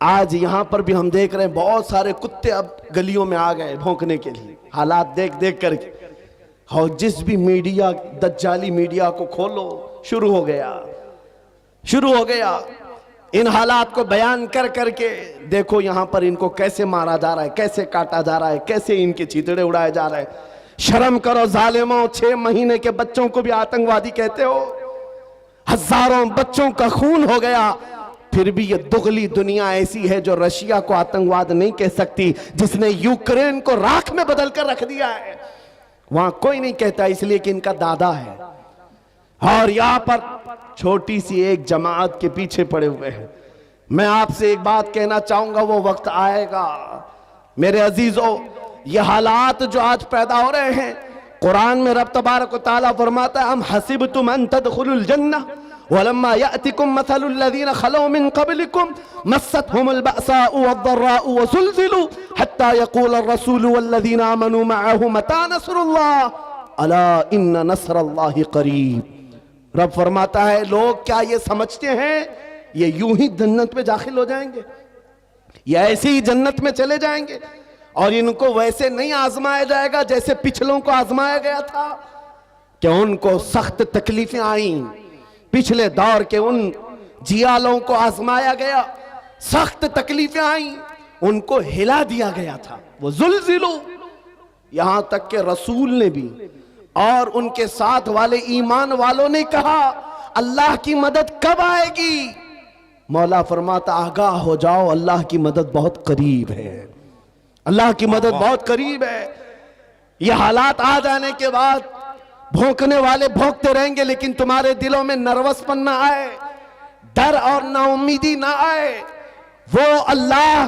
आज यहां पर भी हम देख रहे हैं बहुत सारे कुत्ते अब गलियों में आ गए भौंकने के लिए, हालात देख देख करके। और जिस भी मीडिया, दज्जाली मीडिया को खोलो, शुरू हो गया इन हालात को बयान कर करके। देखो यहां पर इनको कैसे मारा जा रहा है, कैसे काटा जा रहा है, कैसे इनके चीतड़े उड़ाए जा रहे हैं। शर्म करो जालिमों, 6 महीने के बच्चों को भी आतंकवादी कहते हो। हजारों बच्चों का खून हो गया, फिर भी ये दुगली दुनिया ऐसी है जो रशिया को आतंकवाद नहीं कह सकती, जिसने यूक्रेन को राख में बदल कर रख दिया है। वहां कोई नहीं कहता, इसलिए कि इनका दादा है। और यहां पर छोटी सी एक जमात के पीछे पड़े हुए हैं। मैं आपसे एक बात कहना चाहूंगा, वो वक्त आएगा मेरे अजीजों, ये हालात जो आज पैदा हो रहे हैं, कुरान में रब तबारक व तआला फरमाता है, हम हसिबतुम अन तदखुलुल जन्नह वलम्मा यातिकुम मसलुल लज़ीना खलौ मिन क़ब्लिकुम मस्सतहुमुल बअसाउ वद्दर्राउ वज़ुलज़िलू हत्ता यक़ूल अर्रसूलु वल्लज़ीना आमनू मअहु मता नस्रुल्लाह अला इन्न नस्रल्लाहि क़रीब। रब फरमाता है, लोग क्या ये समझते हैं ये यूं ही जन्नत में दाखिल हो जाएंगे, ये ऐसे ही जन्नत में चले जाएंगे और इनको वैसे नहीं आजमाया जाएगा जैसे पिछलों को आजमाया गया था। कि उनको सख्त तकलीफें आई, पिछले दौर के उन जियालों को आजमाया गया, सख्त तकलीफें आई, उनको हिला दिया गया था। वो जुल्जिलो, यहां तक के रसूल ने भी और उनके साथ वाले ईमान वालों ने कहा, अल्लाह की मदद कब आएगी? मौला फरमाता, आगाह हो जाओ, अल्लाह की मदद बहुत करीब है, अल्लाह की मदद बहुत करीब है। ये हालात आ जाने के बाद भौंकने वाले भौंकते रहेंगे, लेकिन तुम्हारे दिलों में नर्वसपन ना आए, डर और नाउमीदी ना आए। वो अल्लाह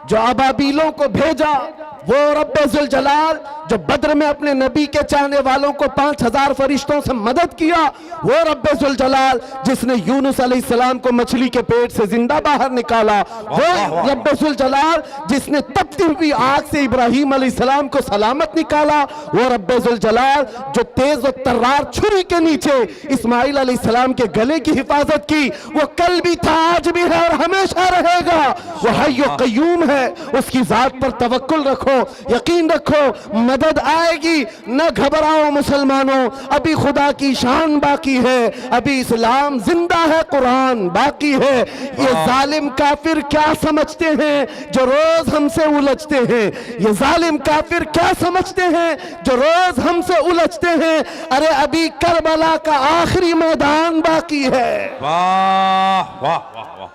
जो अबाबीलों को भेजा, वो रब्बे जुल जलाल जो बद्र में अपने नबी के चाहने वालों को 5000 फरिश्तों से मदद किया, वो रब्बे जुल जलाल जिसने यूनुस अलैहिस्सलाम को मछली के पेट से जिंदा बाहर निकाला, वो रब्बे जुल जलाल जिसने तपती हुई आग से इब्राहिम अलैहिस्सलाम को सलामत निकाला, वो रब्बे जुल जलाल जो तेज और तर्रार छुरी के नीचे इस्माइल अलैहिस्सलाम के गले की हिफाजत की, वो कल भी था, आज भी है और हमेशा रहेगा। वो हय्यो कय्यूम है, उसकी जात पर तवक्कुल रखो, यकीन रखो, मदद आएगी। न घबराओ मुसलमानों, अभी खुदा की शान बाकी है, अभी इस्लाम जिंदा है, कुरान बाकी है। ये जालिम काफिर क्या समझते हैं जो रोज हमसे उलझते हैं, ये जालिम काफिर क्या समझते हैं जो रोज हमसे उलझते हैं। अरे अभी करबला का आखिरी मैदान बाकी है। वाह वाह वाह वाह,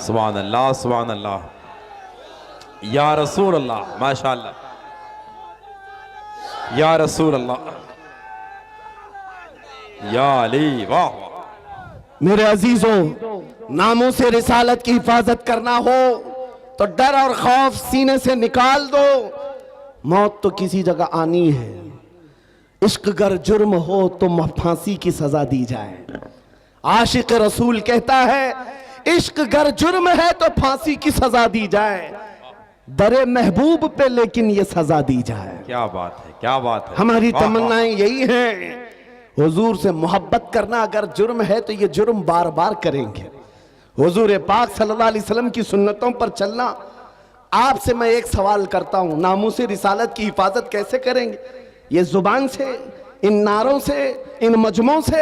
सुभान अल्लाह सुभान अल्लाह, या रसूल अल्लाह, माशाअल्लाह, या रसूल अल्लाह, या अली, वाह वाह। मेरे अजीजों, नामों से रिसालत की हिफाजत करना हो तो डर और खौफ सीने से निकाल दो। मौत तो किसी जगह आनी है। इश्क गर जुर्म हो तो फांसी की सजा दी जाए। आशिक रसूल कहता है, इश्क गर जुर्म है तो फांसी की सजा दी जाए, दरे महबूब पे लेकिन ये सजा दी जाए। क्या बात है, क्या बात है। हमारी तमन्नाएं यही हैं। हुजूर से मोहब्बत करना अगर जुर्म है तो ये जुर्म बार बार करेंगे। हुजूर पाक सल्लल्लाहु अलैहि वसल्लम की सुन्नतों पर चलना। आपसे मैं एक सवाल करता हूं, नामूसे रिसालत की हिफाजत कैसे करेंगे? ये जुबान से, इन नारों से, इन मजमों से?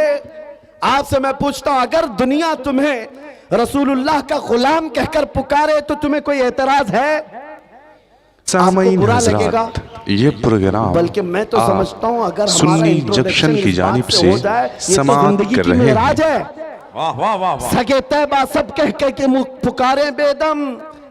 आपसे मैं पूछता हूं, अगर दुनिया तुम्हें रसूलुल्लाह का गुलाम कहकर पुकारे तो तुम्हें कोई एतराज है? सामईन बुरा हज़रात, लगेगा? ये प्रोग्राम बल्कि मैं तो समझता हूं अगर हमारा सुन्नी इंट्रोडक्शन जंक्शन की इस बात जानिब से से हो जाए, ये तो समाअत जिंदगी कर की रहे मेराज हैं। है। वाह वाह वाह वाह, सगे तैबा सब कह कह के मुख पुकारे बेदम,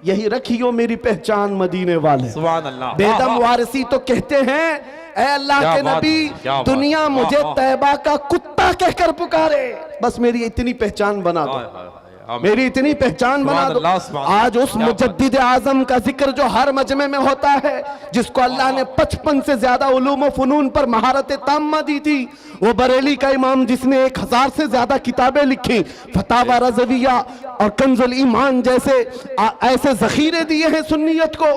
यही रखियो मेरी पहचान मदीने वाले। सुभान अल्लाह। बेदम वारसी तो कहते हैं, ऐ अल्लाह क्या के बात नबी, है, क्या बात दुनिया है। मुझे वाह, वाह। तैबा का कुत्ता कहकर पुकारे, बस मेरी इतनी पहचान बना दो, मेरी इतनी पहचान बना दो। सुभान अल्लाह, आज उस क्या बात। मुजद्दिद आजम का जिक्र जो हर मजमे में होता है, जिसको अल्लाह ने 55 से ज्यादा उलूम व फनून पर महारत ताम्मा दी थी, वो बरेली का इमाम जिसने 1000 से ज्यादा किताबें लिखी, फतावा रज़विया और कंजुल ईमान जैसे ऐसे जखीरे दिए हैं सुन्नियत को,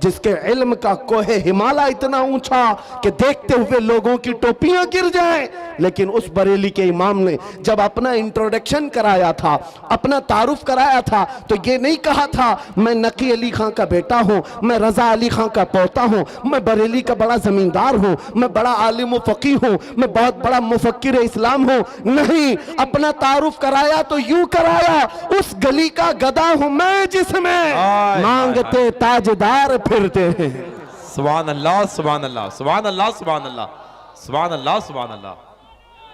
जिसके इल्म का कोहे हिमालय इतना ऊंचा कि देखते हुए लोगों की टोपियां गिर जाएं। लेकिन उस बरेली के इमाम ने जब अपना इंट्रोडक्शन कराया था, अपना तारुफ कराया था, तो ये नहीं कहा था मैं नकी अली खां का बेटा हूं, मैं रजा अली खां का पोता हूं, मैं बरेली का बड़ा जमींदार हूं, मैं बड़ा आलिम फकीह हूं, मैं बहुत बड़ा मुफक्किर इस्लाम हूं। नहीं, अपना तारुफ कराया तो यूं कराया, उस गली का गदा हूं मैं जिसमें मांगते ताजदार फिरते हैं। सुभान अल्लाह सुभान अल्लाह सुभान अल्लाह सुभान अल्लाह सुभान अल्लाह सुभान अल्लाह,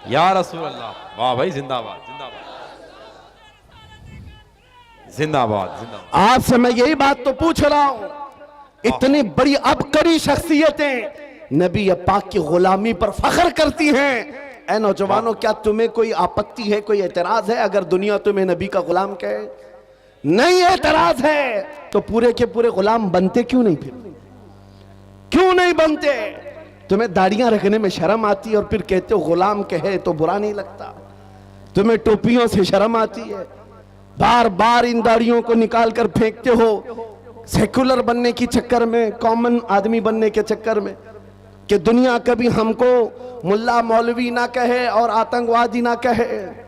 या रसूल अल्लाह। वाह भाई, जिंदाबाद जिंदाबाद जिंदाबाद जिंदाबाद। आपसे मैं यही बात तो पूछ रहा हूं, इतनी बड़ी अबकरी शख्सियतें नबी पाक की गुलामी पर फख्र करती हैं। ऐ नौजवानों, क्या तुम्हें कोई आपत्ति है, कोई एतराज है अगर दुनिया तुम्हें नबी का गुलाम कहे? नहीं एतराज है तो पूरे के पूरे गुलाम बनते क्यों नहीं? फिर क्यों नहीं बनते? तुम्हें दाढ़ियां रखने में शर्म आती है और फिर कहते हो गुलाम कहे तो बुरा नहीं लगता। तुम्हें टोपियों से शर्म आती है, बार बार इन दाढ़ियों को निकाल कर फेंकते हो सेकुलर बनने की चक्कर में, कॉमन आदमी बनने के चक्कर में, कि दुनिया कभी हमको मुल्ला मौलवी ना कहे और आतंकवादी ना कहे।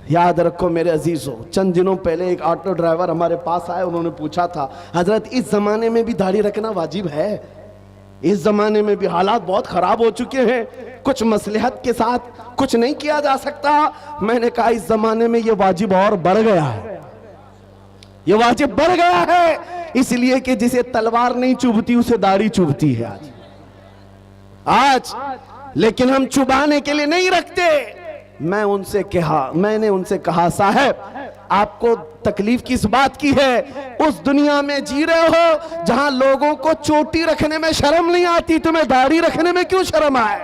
याद रखो मेरे अजीजों, चंद दिनों पहले एक ऑटो ड्राइवर हमारे पास आए, उन्होंने पूछा था, हजरत इस जमाने में भी दाढ़ी रखना वाजिब है? इस जमाने में भी हालात बहुत खराब हो चुके हैं, कुछ मसलहत के साथ कुछ नहीं किया जा सकता। मैंने कहा इस जमाने में ये वाजिब और बढ़ गया है, ये वाजिब बढ़ गया है, इसलिए कि जिसे तलवार नहीं चुभती उसे दाढ़ी चुभती है आज। लेकिन हम चुबाने के लिए नहीं रखते। मैंने उनसे कहा, साहब आपको तकलीफ किस बात की है? उस दुनिया में जी रहे हो जहां लोगों को चोटी रखने में शर्म नहीं आती, तुम्हें दाढ़ी रखने में क्यों शर्म आए?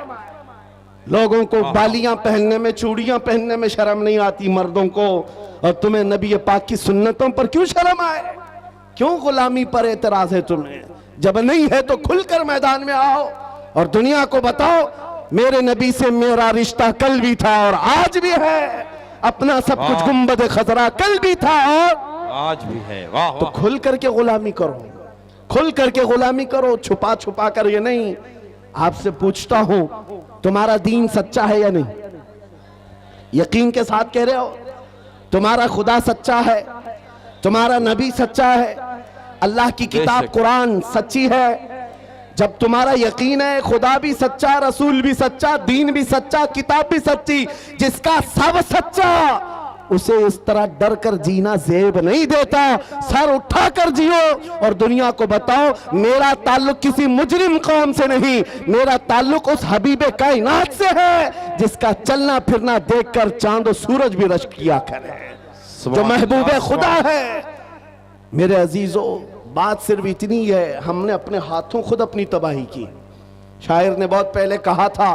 लोगों को बालियां पहनने में, चूड़ियां पहनने में शर्म नहीं आती मर्दों को, और तुम्हें नबी पाक की सुन्नतों पर क्यों शर्म आए? क्यों गुलामी पर एतराज है तुम्हें? जब नहीं है तो खुलकर मैदान में आओ और दुनिया को बताओ मेरे नबी से मेरा रिश्ता कल भी था और आज भी है, अपना सब कुछ गुंबद खजरा कल भी था और आज भी है। वाह तो वाह। खुल करके गुलामी करो, खुल करके गुलामी करो, छुपा छुपा कर ये नहीं। आपसे पूछता हूं तुम्हारा दीन सच्चा है या नहीं? यकीन के साथ कह रहे हो? तुम्हारा खुदा सच्चा है, तुम्हारा नबी सच्चा है, अल्लाह की किताब कुरान सच्ची है? जब तुम्हारा यकीन है खुदा भी सच्चा, रसूल भी सच्चा, दीन भी सच्चा, किताब भी सच्ची, जिसका सब सच्चा, उसे इस तरह डर कर जीना जेब नहीं देता। सर उठा कर जियो और दुनिया को बताओ मेरा ताल्लुक किसी मुजरिम कौम से नहीं, मेरा ताल्लुक उस हबीबे कायनात से है जिसका चलना फिरना देखकर चांद और सूरज भी रश्क किया करे, जो महबूबे खुदा है। मेरे अजीजों, बात सिर्फ इतनी है, हमने अपने हाथों खुद अपनी तबाही की। शायर ने बहुत पहले कहा था,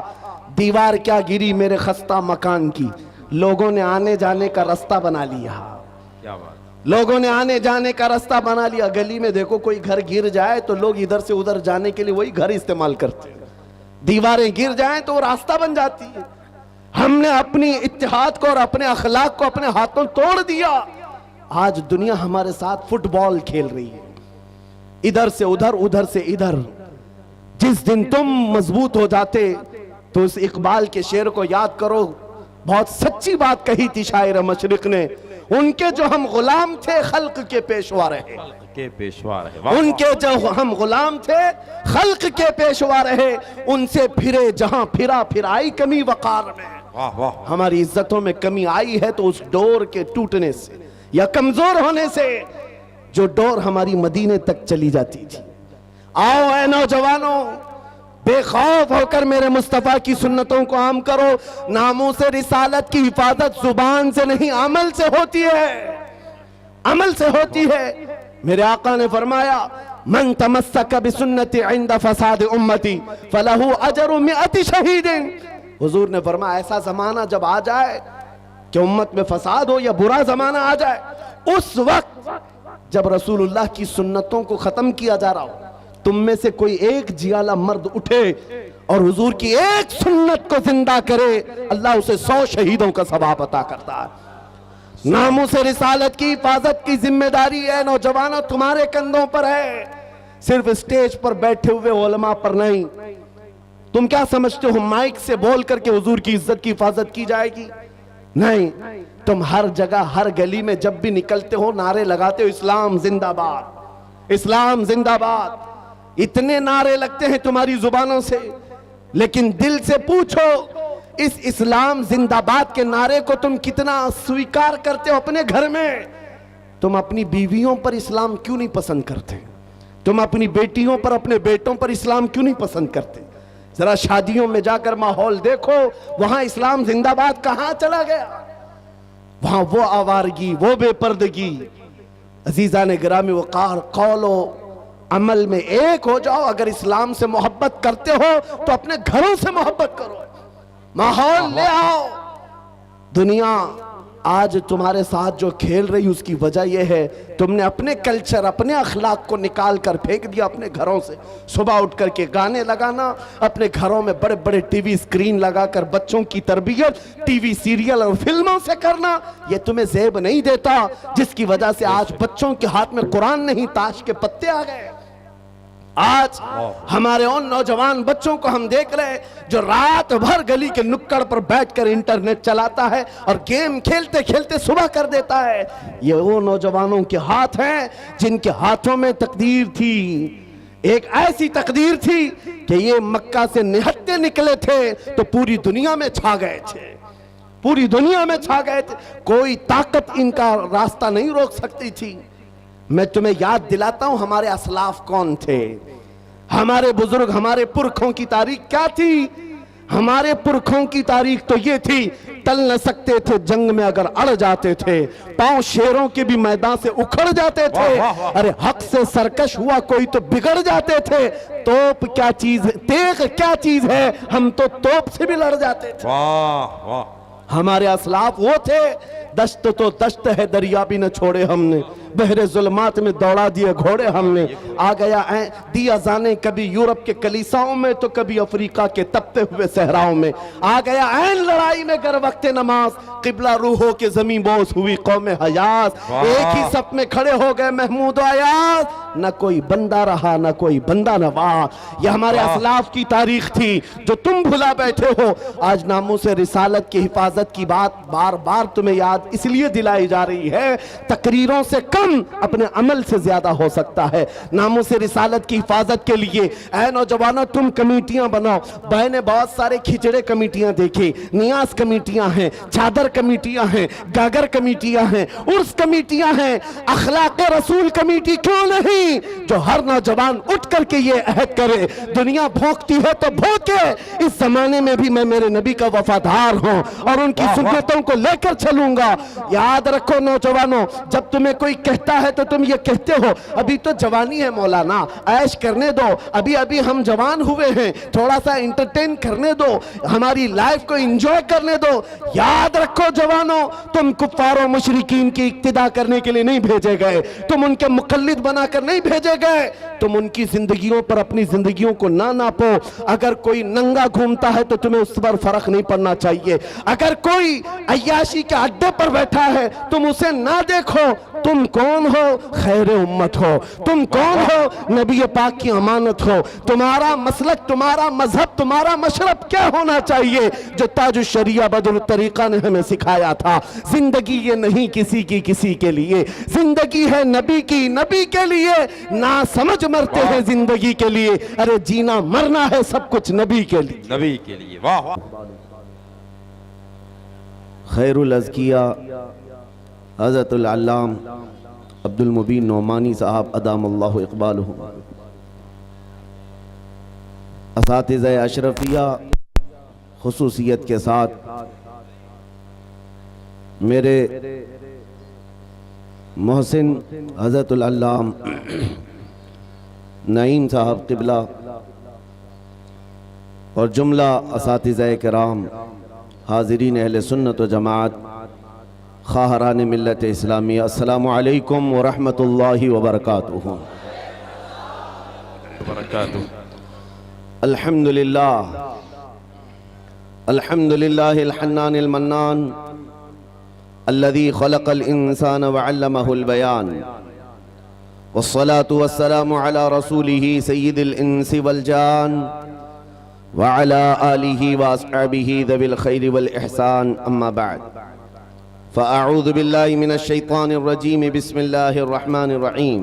दीवार क्या गिरी मेरे खस्ता मकान की, लोगों ने आने जाने का रास्ता बना लिया। क्या बात। लोगों ने आने जाने का रास्ता बना लिया। गली में देखो कोई घर गिर जाए तो लोग इधर से उधर जाने के लिए वही घर इस्तेमाल करते हैं, दीवारें गिर जाएं तो वो रास्ता बन जाती है। हमने अपनी इत्तेहाद को और अपने अखलाक को अपने हाथों तोड़ दिया। आज दुनिया हमारे साथ फुटबॉल खेल रही है, इधर से उधर उधर से इधर। जिस दिन तुम मजबूत हो जाते तो उस इकबाल के शेर को याद करो, बहुत सच्ची बात कही थी शायर मशरिक ने, उनके जो हम गुलाम थे खल्क के पेशवा रहे, के पेशवा रहे। वाह, उनके जो हम गुलाम थे खल्क के पेशवा रहे, उनसे फिरे जहां फिरा फिर आई कमी वकार में। वाह वाह। हमारी इज्जतों में कमी आई है तो उस डोर के टूटने से या कमजोर होने से जो डोर हमारी मदीने तक चली जाती थी। आओ ऐ नौजवानों, बेखौफ होकर मेरे मुस्तफा की सुन्नतों को आम करो। नामों से रिसालत की हिफाजत जुबान से नहीं अमल से होती है, अमल से होती है। मेरे आका ने फरमाया, मन तमस्सक बिसुन्नती इंद फसाद उम्मती फलहु अजरु मिअति शहीदिन। हुजूर ने फरमाया, ऐसा जमाना जब आ जाए कि उम्मत में फसाद हो या बुरा जमाना आ जाए, उस वक्त जब रसूलुल्लाह की सुन्नतों को खत्म किया जा रहा हो, तुम में से कोई एक जियाला मर्द उठे और हुजूर की एक सुन्नत को जिंदा करे, अल्लाह उसे 100 शहीदों का सवाब अता करता है। नामों से रिसालत की हिफाजत की जिम्मेदारी है नौजवानों तुम्हारे कंधों पर है, सिर्फ स्टेज पर बैठे हुए उलमा पर नहीं। तुम क्या समझते हो माइक से बोल करके हुजूर की इज्जत की हिफाजत की जाएगी? नहीं, तुम हर जगह हर गली में जब भी निकलते हो नारे लगाते हो, इस्लाम जिंदाबाद, इस्लाम जिंदाबाद। इतने नारे लगते हैं तुम्हारी जुबानों से, लेकिन दिल से पूछो इस इस्लाम जिंदाबाद के नारे को तुम कितना स्वीकार करते हो अपने घर में? तुम अपनी बीवियों पर इस्लाम क्यों नहीं पसंद करते? तुम अपनी बेटियों पर, अपने बेटों पर इस्लाम क्यों नहीं पसंद करते? जरा शादियों में जाकर माहौल देखो, वहां इस्लाम जिंदाबाद कहां चला गया? वहां वो आवारगी, वो बेपर्दगी। अजीजा ने गिरामी वकार, कौलो अमल में एक हो जाओ। अगर इस्लाम से मोहब्बत करते हो तो अपने घरों से मोहब्बत करो, माहौल ले आओ। दुनिया आज तुम्हारे साथ जो खेल रही उसकी वजह यह है तुमने अपने कल्चर, अपने अखलाक को निकाल कर फेंक दिया अपने घरों से। सुबह उठ करके गाने लगाना, अपने घरों में बड़े बड़े टीवी स्क्रीन लगाकर बच्चों की तरबियत टीवी सीरियल और फिल्मों से करना, यह तुम्हें जेब नहीं देता, जिसकी वजह से आज बच्चों के हाथ में कुरान नहीं ताश के पत्ते आ गए। आज हमारे उन नौजवान बच्चों को हम देख रहे हैं जो रात भर गली के नुक्कड़ पर बैठकर इंटरनेट चलाता है और गेम खेलते खेलते सुबह कर देता है। ये वो नौजवानों के हाथ हैं जिनके हाथों में तकदीर थी, एक ऐसी तकदीर थी कि ये मक्का से निहत्ते निकले थे तो पूरी दुनिया में छा गए थे, पूरी दुनिया में छा गए थे। कोई ताकत इनका रास्ता नहीं रोक सकती थी। मैं तुम्हें याद दिलाता हूं हमारे असलाफ कौन थे, हमारे बुजुर्ग, हमारे पुरखों की तारीख क्या थी। हमारे पुरखों की तारीख तो ये थी, टल न सकते थे जंग में अगर अड़ जाते थे, पांव शेरों के भी मैदान से उखड़ जाते थे। अरे हक से सरकश हुआ कोई तो बिगड़ जाते थे। तोप क्या चीज, तेग क्या चीज है, हम तो तोप से भी लड़ जाते थे। वाह वाह। हमारे असलाफ वो थे, दश्त तो दश्त है दरिया भी न छोड़े हमने, बहरे जुल्मात में दौड़ा दिए घोड़े हमने। आ गया दी अजाने कभी यूरोप के कलीसाओं में तो कभी अफ्रीका के तपते हुए सहराओं में। आ गया ऐन लड़ाई में गर वक्त नमाज, किबला रूहों के जमीन बोस हुई कौम हयास। एक ही सफ में खड़े हो गए महमूद आयास, न कोई बंदा रहा न कोई बंदा नवा। यह हमारे असलाफ की तारीख थी जो तुम भुला बैठे हो। आज नामों से रिसालत की हिफाजत की बात बार बार तुम्हें याद इसलिए दिलाई जा रही है, तकरीरों से कम अपने अमल से ज्यादा हो सकता है। नामों से रिसालत की हिफाजत के लिए ऐ नौजवानों तुम कमेटियां बनाओ। मैंने बहुत सारे खिचड़े कमेटियां देखी, नियाज कमेटियां हैं, चादर कमेटियां हैं, गागर कमेटियां हैं, उर्स कमेटियां हैं, अखलाक रसूल कमेटी क्यों नहीं, जो हर नौजवान उठ करके ये अहद करे दुनिया भौंकती है तो भौंके, इस जमाने में भी मैं मेरे नबी का वफादार हूं और उनकी सुन्नतों को लेकर चलूंगा। याद रखो नौजवानों, जब तुम्हें कोई कहता है तो तुम ये कहते हो अभी तो जवानी है मौलाना, ऐश करने दो, अभी अभी हम जवान हुए हैं, थोड़ा सा एंटरटेन करने दो, हमारी लाइफ को एंजॉय करने दो। याद रखो जवानों, तुम कुफ्फारों मुशरिकीन की इक्तिदा करने के लिए नहीं भेजे गए, तुम उनके मुकल्लिद बनाकर नहीं भेजे गए, तुम उनकी जिंदगियों पर अपनी जिंदगियों को ना नापो। अगर कोई नंगा घूमता है तो तुम्हें उस पर फर्क नहीं पड़ना चाहिए। अगर कोई अय्याशी के अड्डे पर बैठा है तुम उसे ना देखो। तुम कौन हो? खैर उम्मत हो। तुम कौन हो? नबी पाक की अमानत हो। तुम्हारा मसलक, तुम्हारा मजहब, तुम्हारा मशरब क्या होना चाहिए, जो ताज शरिया बदल तरीका ने हमें सिखाया था। जिंदगी ये नहीं किसी की किसी के लिए, जिंदगी है नबी की नबी के लिए। ना समझ मरते हैं जिंदगी के लिए, अरे जीना मरना है सब कुछ नबी के लिए, नबी के लिए। वाह वाह। खैरुल अज़किया हज़रतुल अल्लाम अब्दुल मुबीन नौमानी साहब अदामल्लाहु इक़बालहु, असातिज़ा अशरफिया खुसूसियत के साथ मेरे मोहसिन हज़रतुल अल्लाम नईम साहब क़िबला और जुमला असातिज़ा किराम, हाज़रीन अहले सुन्नत व जमात, खाहरान मिल्लत इस्लामी, अस्सलामु अलैकुम व रहमतुल्लाहि व बरकातुहू। अल्हम्दुलिल्लाह अल्हम्दुलिल्लाहिल हन्नानिल मन्नान अल्लज़ी खलक़ल इंसान व अल्लमहुल बयान, वस्सलातु वस्सलामु अला रसूलिही सय्यिदिल इंसी वल जान व अला आलिही व अस्हाबिही ज़विल खैरि वल इहसान, अम्मा बअद। फ़अऊज़ु बिल्लाहि मिनश शैतानिर रजीम, बिस्मिल्लाहिर रहमानिर रहीम।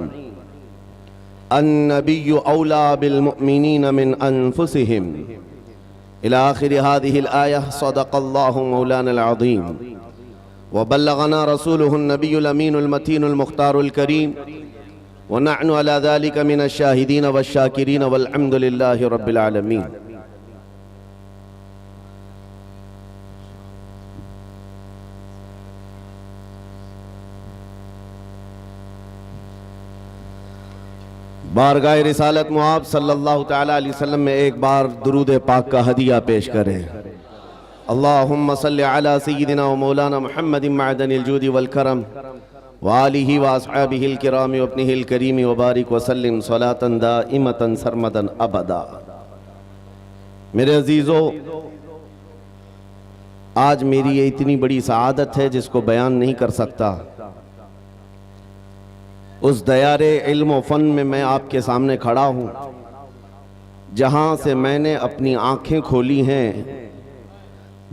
अन्नबिय्यु औला बिल मुअमिनीन मिन अनफुसिहिम इला आखिर हादिहिल आयह। सदक़ल्लाहु मौलानल अज़ीम व बल्लगना रसूलुहुन नबियुल अमीनुल मतीनुल मुख्तारुल करीम व नहनु अला ज़ालिका मिनश शाहिदीन वश्शाकिरीन वल्हम्दुलिल्लाहि रब्बिल आलमीन। बारगाह रिसालत मुआब सल्लल्लाहु तआला अलैहि वसल्लम में एक बार दुरूद पाक का हदिया पेश करें। अल्लाहुम्मा सल्लि अला सय्यिदिना व मौलाना मुहम्मदिन मअदनिल जूदि वल करम व आलिहि व अस्हाबिहिल किराम व इब्निहिल करीम व बारिक व सल्लिम सलातन दाइमतन सरमदन अबदा। मेरे अजीज़ों, आज मेरी ये इतनी बड़ी सआदत है जिसको बयान नहीं कर सकता। उस दयारे इल्म व फ़न में मैं आपके सामने खड़ा हूँ जहाँ से मैंने अपनी आँखें खोली हैं,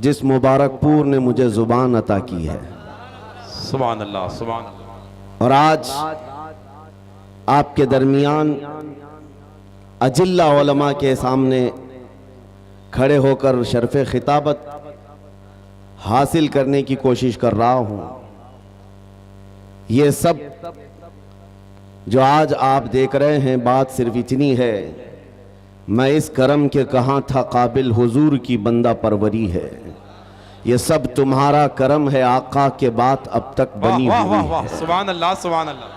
जिस मुबारकपुर ने मुझे ज़ुबान अता की है। सुभान अल्लाह, सुभान अल्लाह। और आज आपके दरमियान अजिल्ला उलमा के सामने खड़े होकर शर्फ़े खिताबत हासिल करने की कोशिश कर रहा हूँ। ये सब जो आज आप देख रहे हैं, बात सिर्फ इतनी है, मैं इस करम के कहाँ था काबिल हुजूर की बंदा परवरी है। ये सब तुम्हारा करम है, आका के बात अब तक बनी हुई है। सुभान अल्लाह, सुभान अल्लाह,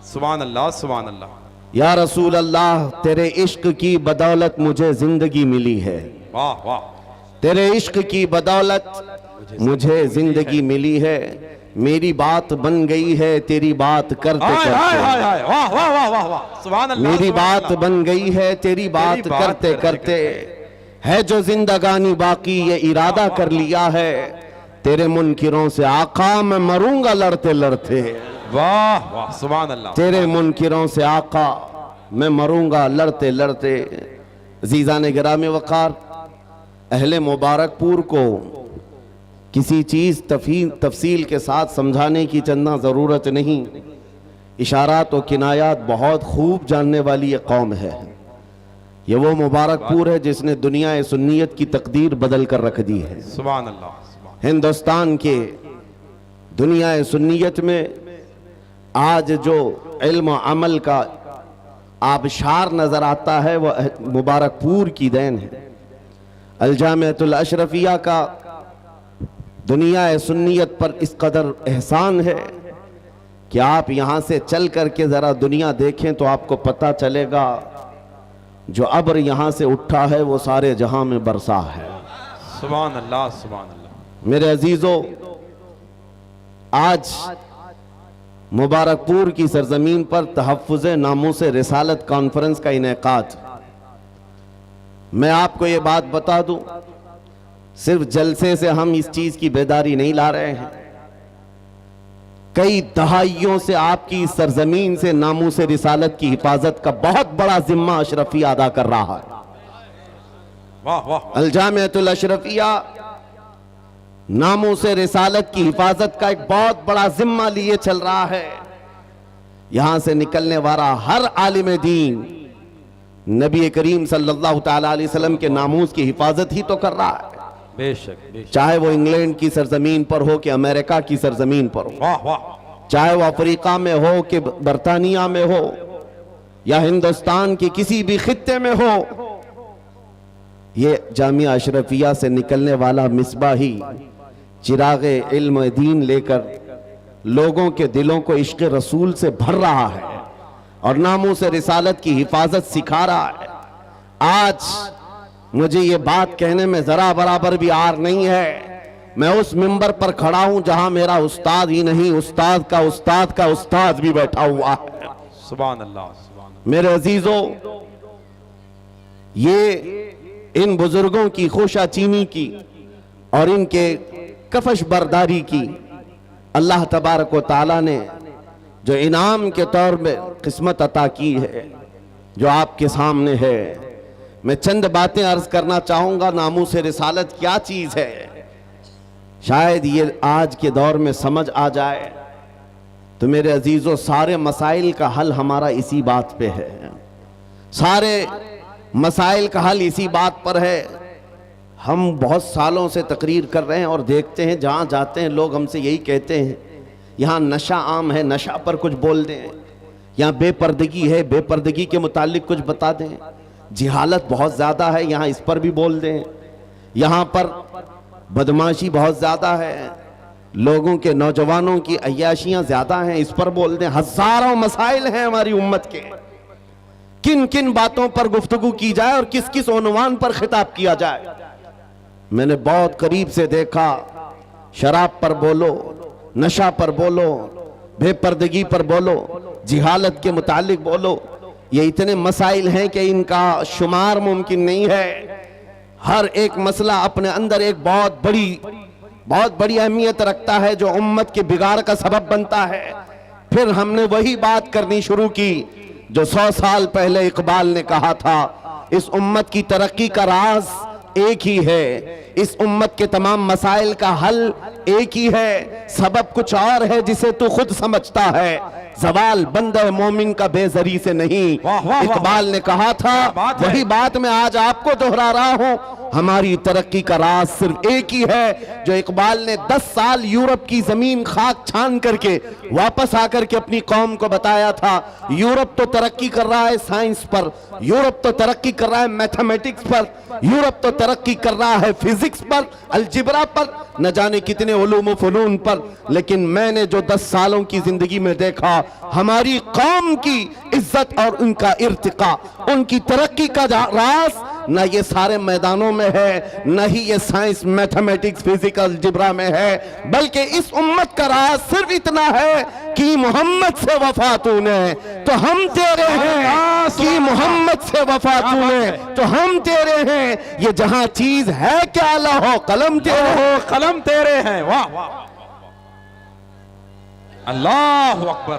सुभान अल्लाह, सुभान अल्लाह। या रसूल अल्लाह, तेरे इश्क की बदौलत मुझे जिंदगी मिली है। वाह वाह। तेरे इश्क की बदौलत मुझे जिंदगी मिली है। मेरी बात बन गई है तेरी बात करते हाय हाय करते, हाय हाय वाह वाह वाह वाह वाह सुभान अल्लाह मेरी सुभान बात अल्लाह। बन गई है तेरी बात बात करते करते करते, है जो जिंदगानी बाकी ये इरादा कर लिया है, तेरे मुनकिरों से आका मैं मरूंगा लड़ते लड़ते। वाह वाह सुभान अल्लाह। तेरे मुनकिरों से आका मैं मरूंगा लड़ते लड़ते। अज़ीज़ान गिरामी वक़ार, अहले मुबारकपुर को किसी चीज़ तफसील के साथ समझाने की चंदा ज़रूरत नहीं, इशारात और किनायात बहुत खूब जानने वाली ये कौम है। ये वो मुबारकपुर है जिसने दुनिया सुन्नियत की तकदीर बदल कर रख दी है। सुभान अल्लाह सुभान। हिंदुस्तान के दुनिया सुन्नियत में आज जो इल्म अमल का आबशार नजर आता है वह मुबारकपुर की देन है। अल-जामिअतुल अशरफिया का दुनिया सुन्नियत पर इस कदर एहसान है कि आप यहाँ से चल करके ज़रा दुनिया देखें तो आपको पता चलेगा जो अब्र यहाँ से उठा है वो सारे जहां में बरसा है। सुभान अल्लाह सुभान अल्लाह। मेरे अजीजों, आज मुबारकपुर की सरजमीन पर तहफ़्फ़ुज़ नामूस रिसालत कॉन्फ्रेंस का इनेकाद। मैं आपको ये बात बता दूं, सिर्फ जलसे से हम इस चीज की बेदारी नहीं ला रहे हैं। कई दहाइयों से आपकी इस सरजमीन से नामूस रिसालत की हिफाजत का बहुत बड़ा जिम्मा अशरफिया अदा कर रहा है। वाह वाह। अल-जामिअतुल अशरफिया नामूस रिसालत की हिफाजत का एक बहुत बड़ा जिम्मा लिए चल रहा है। यहां से निकलने वाला हर आलिम दीन नबी करीम सल्लल्लाहु तआला अलैहि वसल्लम के नामूस की हिफाजत ही तो कर रहा है, बेशक बेशक। चाहे वो इंग्लैंड की सरजमीन पर हो कि अमेरिका की सरजमीन पर हो, वाह वाह। चाहे वो अफ्रीका में हो कि बरतानिया में हो या हिंदुस्तान के किसी भी खित्ते में हो, ये जामिया अशरफिया से निकलने वाला मिसबाही चिरागे इल्म दीन लेकर लोगों के दिलों को इश्क रसूल से भर रहा है और नामूस रिसालत की हिफाजत सिखा रहा है। आज मुझे ये बात कहने में जरा बराबर भी आर नहीं है। मैं उस मिंबर पर खड़ा हूं जहां मेरा उस्ताद ही नहीं, उस्ताद का उस्ताद का उस्ताद भी बैठा हुआ है। सुभान अल्लाह सुभान अल्लाह। मेरे अजीजों, ये इन बुजुर्गों की खोशाचीनी की और इनके कफश बरदारी की अल्लाह तबारक व तआला ने जो इनाम के तौर में किस्मत अता की है, जो आपके सामने है। मैं चंद बातें अर्ज करना चाहूंगा। नामूस रिसालत क्या चीज है, शायद ये आज के दौर में समझ आ जाए तो मेरे अजीजों, सारे मसाइल का हल हमारा इसी बात पे है। सारे मसाइल का हल इसी बात पर है। हम बहुत सालों से तकरीर कर रहे हैं और देखते हैं जहां जाते हैं लोग हमसे यही कहते हैं, यहाँ नशा आम है, नशा पर कुछ बोल दें, यहाँ बेपर्दगी है, बेपर्दगी के मुतालिक कुछ बता दें, जिहालत बहुत ज़्यादा है, यहाँ इस पर भी बोल दें, यहाँ पर बदमाशी बहुत ज़्यादा है, लोगों के नौजवानों की अय्याशियाँ ज़्यादा हैं, इस पर बोल दें। हज़ारों मसाइल हैं हमारी उम्मत के, किन किन बातों पर गुफ्तगू की जाए और किस किस उन्वान पर खिताब किया जाए। मैंने बहुत करीब से देखा, शराब पर बोलो, नशा पर बोलो, बेपर्दगी पर बोलो, जिहालत के मुतालिक बोलो, ये इतने मसाइल हैं कि इनका शुमार मुमकिन नहीं है। हर एक मसला अपने अंदर एक बहुत बड़ी अहमियत रखता है जो उम्मत के बिगाड़ का सबब बनता है। फिर हमने वही बात करनी शुरू की जो 100 साल पहले इकबाल ने कहा था, इस उम्मत की तरक्की का राज एक ही है, इस उम्मत के तमाम मसाइल का हल एक ही है, सबब कुछ और है जिसे तू खुद समझता है, सवाल बंदे मोमिन का बेजरी से नहीं। इकबाल ने कहा था, वही बात मैं आज आपको दोहरा रहा हूं। हमारी तरक्की का राज सिर्फ एक ही है जो इकबाल ने 10 साल यूरोप की जमीन खाक छान करके वापस आकर के अपनी कौम को बताया था। यूरोप तो तरक्की कर रहा है साइंस पर, यूरोप तो तरक्की कर रहा है मैथमेटिक्स पर, यूरोप तो तरक्की कर रहा है फिजिक्स पर, अलजिब्रा पर, न जाने कितने उलूम फनून पर, लेकिन मैंने जो 10 सालों की जिंदगी में देखा, हमारी कौम की इज्जत और उनका इर्तिका, उनकी तरक्की का राज ना ये सारे मैदानों में है, न ही ये साइंस, मैथमेटिक्स, फिजिकल, जिब्रा में है, बल्कि इस उम्मत का राज सिर्फ इतना है कि मोहम्मद से वफा तूने तो हम तेरे हैं, कि मोहम्मद से वफा तूने तो हम तेरे हैं। ये जहां चीज है क्या लौह कलम तेरे हो, कलम तेरे हैं। वाह वाह, अल्लाह अकबर।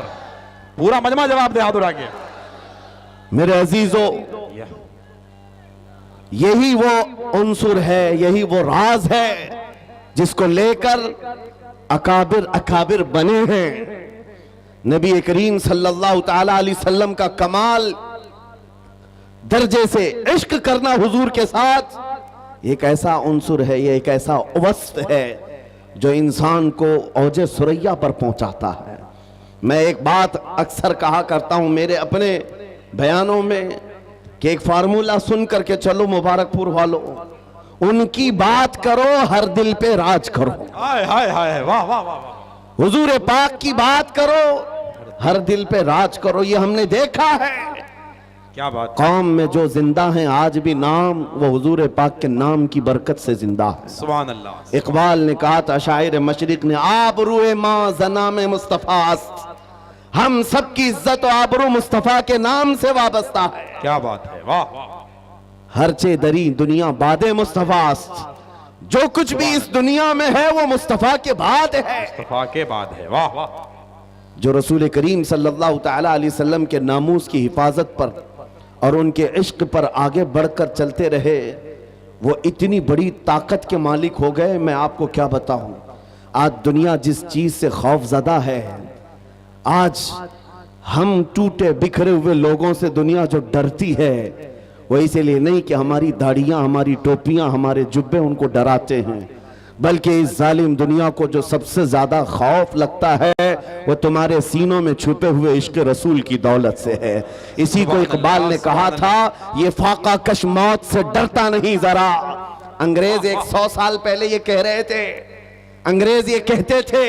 पूरा मजमा जवाब दे हाथ उठा के। मेरे अजीजों, यही वो उन्सुर है, यही वो राज है जिसको लेकर अकाबिर अकाबिर बने हैं। नबी करीम सल्लल्लाहु ताला अलैहि वसल्लम का कमाल दर्जे से इश्क करना हुजूर के साथ एक ऐसा उन्सुर है, ये एक ऐसा वस्फ है जो इंसान को औजे सुरैया पर पहुंचाता है। मैं एक बात अक्सर कहा करता हूं मेरे अपने बयानों में कि एक फार्मूला सुन करके चलो मुबारकपुर वालों, उनकी बात करो हर दिल पे राज करो। हाय हाय हाय, वाह वाह वाह वाह। हुजूर पाक की बात करो हर दिल पे राज करो। ये हमने देखा है, क्या बात। कौम में जो जिंदा हैं आज भी नाम वो हुजूर पाक के नाम की बरकत से जिंदा है। सुभान अल्लाह। इकबाल ने कहा था, शायर मशरिक ने, आबरूए माँ जना में मुस्तफा अस्त, हम सबकी इज्जत और आबरू मुस्तफा के नाम से वाबस्ता है। क्या बात है, वाह वाह। हरचे दरी दुनिया बादे मुस्तफा अस्त, जो कुछ भी इस दुनिया में है वो मुस्तफा के बाद है, मुस्तफा के बाद है। वाह वाह। जो रसूल करीम सल्लल्लाहु ताला अलैहि वसल्लम के नामूस की हिफाजत पर और उनके इश्क पर आगे बढ़कर चलते रहे, वो इतनी बड़ी ताकत के मालिक हो गए, मैं आपको क्या बताऊं। आज दुनिया जिस चीज से खौफजदा है, आज हम टूटे बिखरे हुए लोगों से दुनिया जो डरती है, वो इसीलिए नहीं कि हमारी दाढ़ियां, हमारी टोपियां, हमारे जुब्बे उनको डराते हैं, बल्कि इस जालिम दुनिया को जो सबसे ज्यादा खौफ लगता है वो तुम्हारे सीनों में छुपे हुए इश्क रसूल की दौलत से है। इसी को इकबाल ने कहा था, ये फाका कश मौत से डरता नहीं जरा। अंग्रेज 100 साल पहले ये कह रहे थे, अंग्रेज ये कहते थे,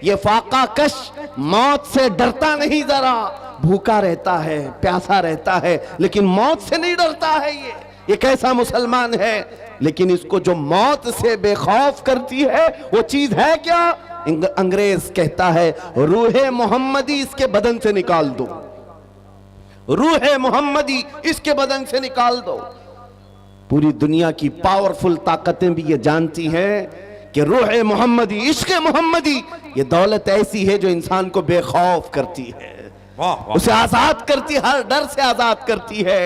ये फाका कश मौत से डरता नहीं जरा, भूखा रहता है, प्यासा रहता है, लेकिन मौत से नहीं डरता है। ये कैसा मुसलमान है। लेकिन इसको जो मौत से बेखौफ करती है वो चीज है क्या? अंग्रेज कहता है, रूहे मोहम्मदी इसके बदन से निकाल दो, रूहे मोहम्मदी इसके बदन से निकाल दो। पूरी दुनिया की पावरफुल ताकतें भी ये जानती हैं कि रूहे मोहम्मदी, इश्क मोहम्मदी, ये दौलत ऐसी है जो इंसान को बेखौफ करती है, उसे आजाद करती, हर डर से आजाद करती है।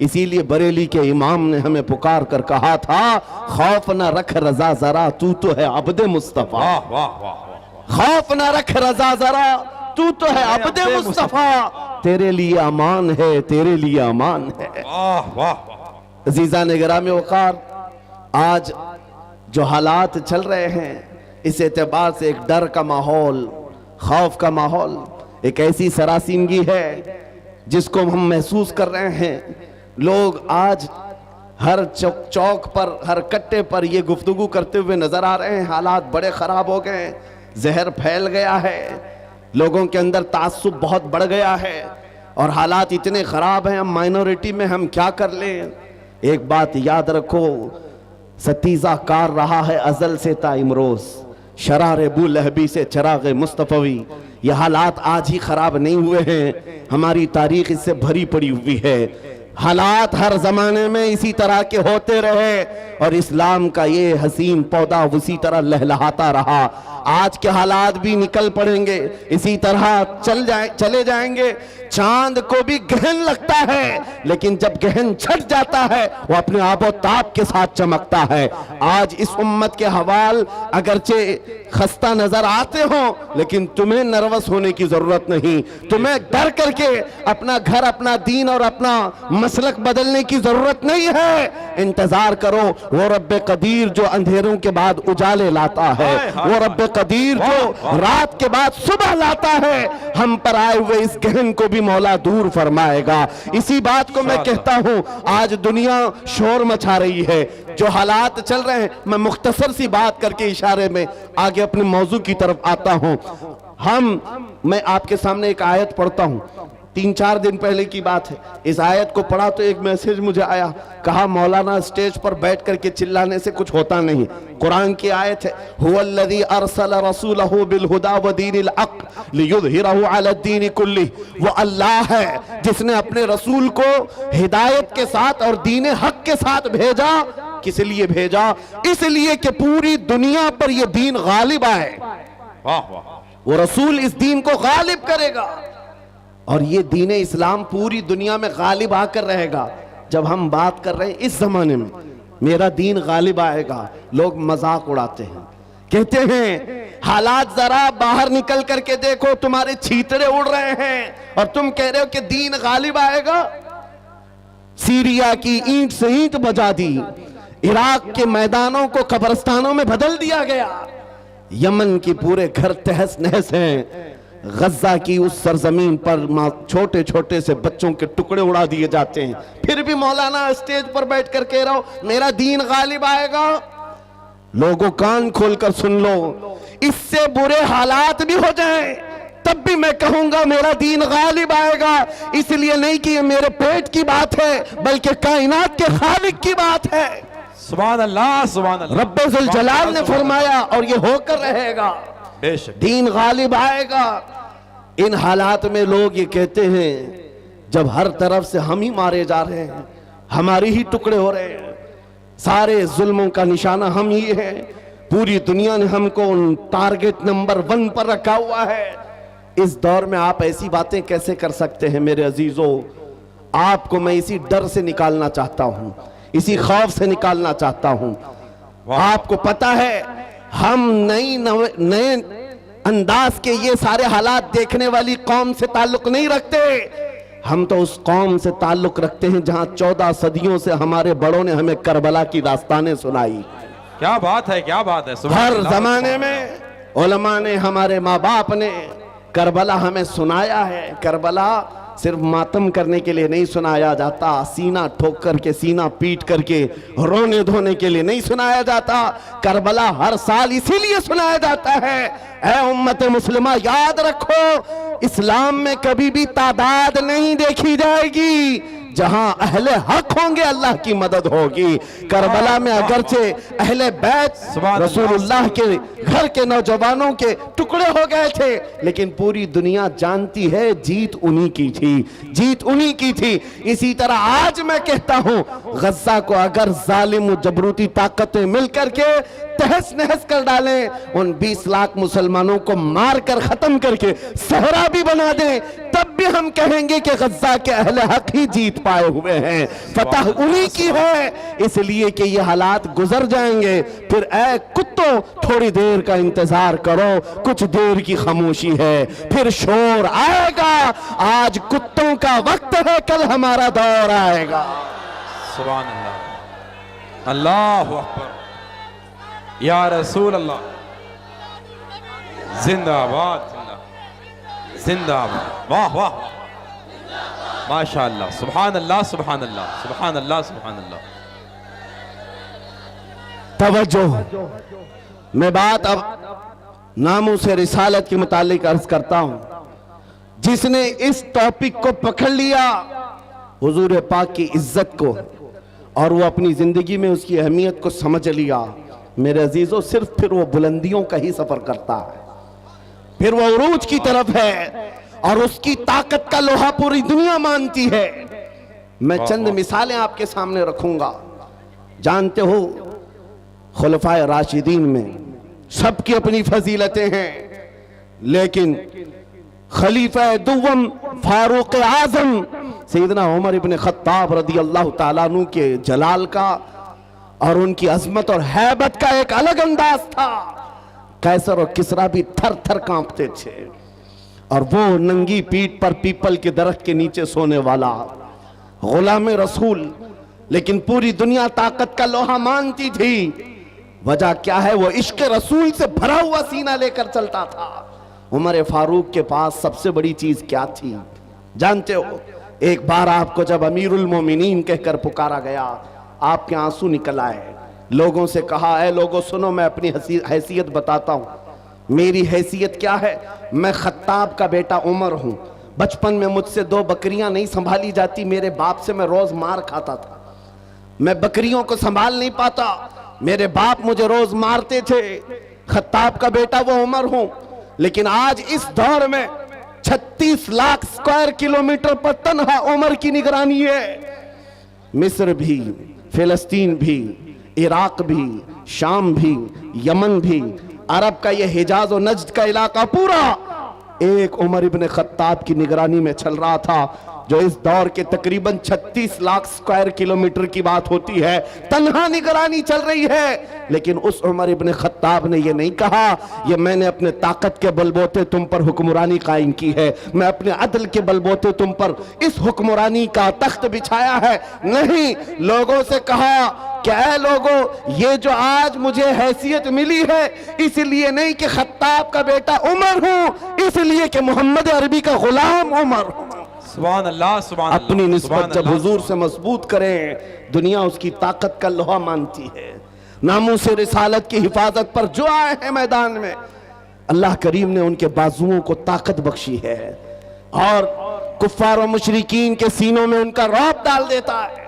इसीलिए बरेली के इमाम ने हमें पुकार कर कहा था, खौफ न रख रजा जरा, तू तो है अब्दे मुस्तफा। खौफ न रख रजा जरा, तू तो है अब्दे मुस्तफा, तेरे लिए अमान है, तेरे लिए अमान है। अजीजा ने गिरामी वकार, आज जो हालात चल रहे हैं इस एतबार से एक डर का माहौल, खौफ का माहौल, एक ऐसी सरासीमगी है जिसको हम महसूस कर रहे हैं। लोग आज हर चौक पर, हर कट्टे पर ये गुफ्तगू करते हुए नजर आ रहे हैं, हालात बड़े खराब हो गए, जहर फैल गया है, लोगों के अंदर तासुब बहुत बढ़ गया है और हालात इतने खराब हैं, हम माइनॉरिटी में हम क्या कर लें। एक बात याद रखो, सतीजा कार रहा है अजल से ता इमरोज, शरार अबू लहबी से चराग मुस्तफवी। ये हालात आज ही खराब नहीं हुए हैं, हमारी तारीख इससे भरी पड़ी हुई है। हालात हर जमाने में इसी तरह के होते रहे और इस्लाम का ये हसीन पौधा उसी तरह लहलहाता रहा। आज के हालात भी निकल पड़ेंगे, इसी तरह चले जाएंगे। चांद को भी गहन लगता है, लेकिन जब गहन छट जाता है वो अपने आबो ताब के साथ चमकता है। आज इस उम्मत के हवाल अगरचे खस्ता नजर आते हो, लेकिन तुम्हें नर्वस होने की जरूरत नहीं, तुम्हें डर करके अपना घर, अपना दीन और अपना मसलक बदलने की जरूरत नहीं है। इंतजार करो, वो रब्बे कदीर जो अंधेरों के बाद उजाले लाता है, वो रब्बे कदीर जो रात के बाद सुबह लाता है, हम पर आए हुए इस गहन को भी मौला दूर फरमाएगा। इसी बात को मैं कहता हूं, आज दुनिया शोर मचा रही है, जो हालात चल रहे हैं, मैं मुख्तसर सी बात करके इशारे में आगे अपने मौजू की तरफ आता हूं। मैं आपके सामने एक आयत पढ़ता हूं, 3-4 दिन पहले की बात है, इस आयत को पढ़ा तो एक मैसेज मुझे आया, कहा मौलाना स्टेज पर बैठ करके चिल्लाने से कुछ होता नहीं। कुरान की आयत है, हुवल्लज़ी अरसल रसूलहु बिल हुदा व दीनिल हक़ लियुज़हिरहु अला दीनि कुल्ली। वो अल्लाह है जिसने अपने रसूल को हिदायत के साथ और दीन हक के साथ भेजा। किस लिए भेजा? इसलिए कि पूरी दुनिया पर यह दीन गालिब आए। वाह वाह, वो रसूल इस दीन को गालिब करेगा और ये दीन इस्लाम पूरी दुनिया में गालिब आकर रहेगा। जब हम बात कर रहे हैं इस जमाने में मेरा दीन गालिब आएगा, लोग मजाक उड़ाते हैं, कहते हैं हालात जरा बाहर निकल करके देखो, तुम्हारे छींतरे उड़ रहे हैं और तुम कह रहे हो कि दीन गालिब आएगा। सीरिया की ईंट से ईंट बजा दी, इराक के मैदानों को कब्रिस्तानों में बदल दिया गया, यमन की पूरे घर तहस नहस हैं, गज्जा की उस सरजमीन पर छोटे छोटे से बच्चों के टुकड़े उड़ा दिए जाते हैं, फिर भी मौलाना स्टेज पर बैठ कर कह रहा हो मेरा दीन गालिब आएगा। लोगों कान खोलकर सुन लो, इससे बुरे हालात भी हो जाएं तब भी मैं कहूंगा मेरा दीन गालिब आएगा। इसलिए नहीं कि ये मेरे पेट की बात है, बल्कि कायनात के खालिक की बात है। सुभान अल्लाह, सुभान अल्लाह। रब्बे जुल जलाल ने फरमाया और ये होकर रहेगा, बेशक दीन गालिब आएगा। इन हालात में लोग ये कहते हैं जब हर तरफ से हम ही मारे जा रहे हैं, हमारी ही टुकड़े हो रहे हैं, सारे जुल्मों का निशाना हम ही है, पूरी दुनिया ने हमको टारगेट नंबर 1 पर रखा हुआ है। इस दौर में आप ऐसी बातें कैसे कर सकते हैं? मेरे अजीजों, आपको मैं इसी डर से निकालना चाहता हूं, इसी खौफ से निकालना चाहता हूं। आपको पता है हम नए अंदाज के ये सारे हालात देखने वाली कौम से ताल्लुक नहीं रखते, हम तो उस कौम से ताल्लुक रखते हैं जहां 14 सदियों से हमारे बड़ों ने हमें करबला की दास्तानें सुनाई। क्या बात है, क्या बात है। हर जमाने में उलमा ने, हमारे माँ बाप ने करबला हमें सुनाया है। करबला सिर्फ मातम करने के लिए नहीं सुनाया जाता, सीना ठोक करके, सीना पीट करके रोने धोने के लिए नहीं सुनाया जाता। करबला हर साल इसीलिए सुनाया जाता है, ऐ उम्मत मुस्लिमा याद रखो, इस्लाम में कभी भी तादाद नहीं देखी जाएगी, जहां अहले हक होंगे अल्लाह की मदद होगी। करबला में अगरचे अहले बैत रसूलुल्लाह के घर के नौजवानों के टुकड़े हो गए थे, लेकिन पूरी दुनिया जानती है जीत उन्हीं की थी, जीत उन्हीं की थी। इसी तरह आज मैं कहता हूं, गज्जा को अगर जालिम जबरूती ताकतें मिलकर के तहस नहस कर डालें, उन 20 लाख मुसलमानों को मार कर खत्म करके सहरा भी बना दें, तब भी हम कहेंगे कि गज्जा के अहले हक ही जीत पाए हुए हैं, फतह उन्हीं की है। इसलिए कि ये हालात गुजर जाएंगे, फिर ऐ कुत्तों थोड़ी देर का इंतजार करो, कुछ देर की खामोशी है, फिर शोर आएगा। आज कुत्तों का वक्त है, कल हमारा दौर आएगा। सुभान अल्लाह, अल्लाहु अकबर, या रसूल अल्लाह, जिंदाबाद जिंदाबाद, वाह वाह, माशाअल्लाह, सुभान अल्लाह, सुभान अल्लाह, सुभान अल्लाह, सुभान अल्लाह। तवज्जो, मैं बात अब नामों से रिसालत के मुतालिक अर्ज करता हूं। जिसने इस टॉपिक को पकड़ लिया, हुजूर पाक की इज्जत को, और वो अपनी जिंदगी में उसकी अहमियत को समझ लिया, मेरे अजीजों, सिर्फ फिर वो बुलंदियों का ही सफर करता है, फिर वो उरूज की तरफ है और उसकी ताकत का लोहा पूरी दुनिया मानती है। मैं चंद मिसालें आपके सामने रखूंगा। जानते हो, खुलफाए राशिदीन में सबकी अपनी फजीलतें हैं, लेकिन खलीफा दुव्वम फारूक आजम सैयदना उमर इब्न खत्ताब रदी अल्लाह ताला अन्हु के जलाल का और उनकी अजमत और हैबत का एक अलग अंदाज था। कैसर और किसरा भी थर थर कांपते थे, और वो नंगी पीठ पर पीपल के दरख्त के नीचे सोने वाला गुलाम रसूल, लेकिन पूरी दुनिया ताकत का लोहा मानती थी। वजह क्या है? वो इश्क रसूल से भरा हुआ सीना लेकर चलता था। उमर फारूक के पास सबसे बड़ी चीज क्या थी जानते हो? एक बार आपको जब अमीरुल मोमिनीन कहकर पुकारा गया, आपके आंसू निकल आए। लोगों से कहा, ऐ लोगों सुनो, मैं अपनी हैसियत बताता हूं। मेरी हैसियत क्या है? मैं खत्ताब का बेटा उमर हूं, बचपन में मुझसे 2 बकरियां नहीं संभाली जाती, मेरे बाप से मैं रोज मार खाता था। मैं बकरियों को संभाल नहीं पाता, मेरे बाप मुझे रोज मारते थे। खत्ताब का बेटा वो उमर हूं, लेकिन आज इस दौर में 36 लाख स्क्वायर किलोमीटर पर तन्हा उमर की निगरानी है। मिस्र भी, फिलिस्तीन भी, इराक भी, शाम भी, यमन भी, अरब का ये हिजाज और नज्द का इलाका पूरा एक उमर इब्ने खत्ताब की निगरानी में चल रहा था, जो इस दौर के तकरीबन 36 लाख स्क्वायर किलोमीटर की बात होती है, तन्हा निगरानी चल रही है। लेकिन उस उमर इब्ने खत्ताब ने यह नहीं कहा ये मैंने अपने ताकत के बलबोते तुम पर हुक्मरानी कायम की है, मैं अपने अदल के बलबोते तुम पर इस हुक्मरानी का तख्त बिछाया है। नहीं, लोगों से कहा क्या लोगों, ये जो आज मुझे हैसियत मिली है इसलिए नहीं कि खत्ताब का बेटा उमर हूं, इसलिए कि मोहम्मद अरबी का गुलाम उमर हूं। सुभान अल्लाह, सुभान अल्लाह, अपनी निस्बत सुभान जब अल्लाह। हुजूर से मजबूत करें, दुनिया उसकी ताकत का लोहा मानती है। नामूस रिसालत की हिफाजत पर जो आए हैं मैदान में, अल्लाह करीम ने उनके बाजुओं को ताकत बख्शी है और कुफ्फार और मुशरिकीन के सीनों में उनका रौब डाल देता है।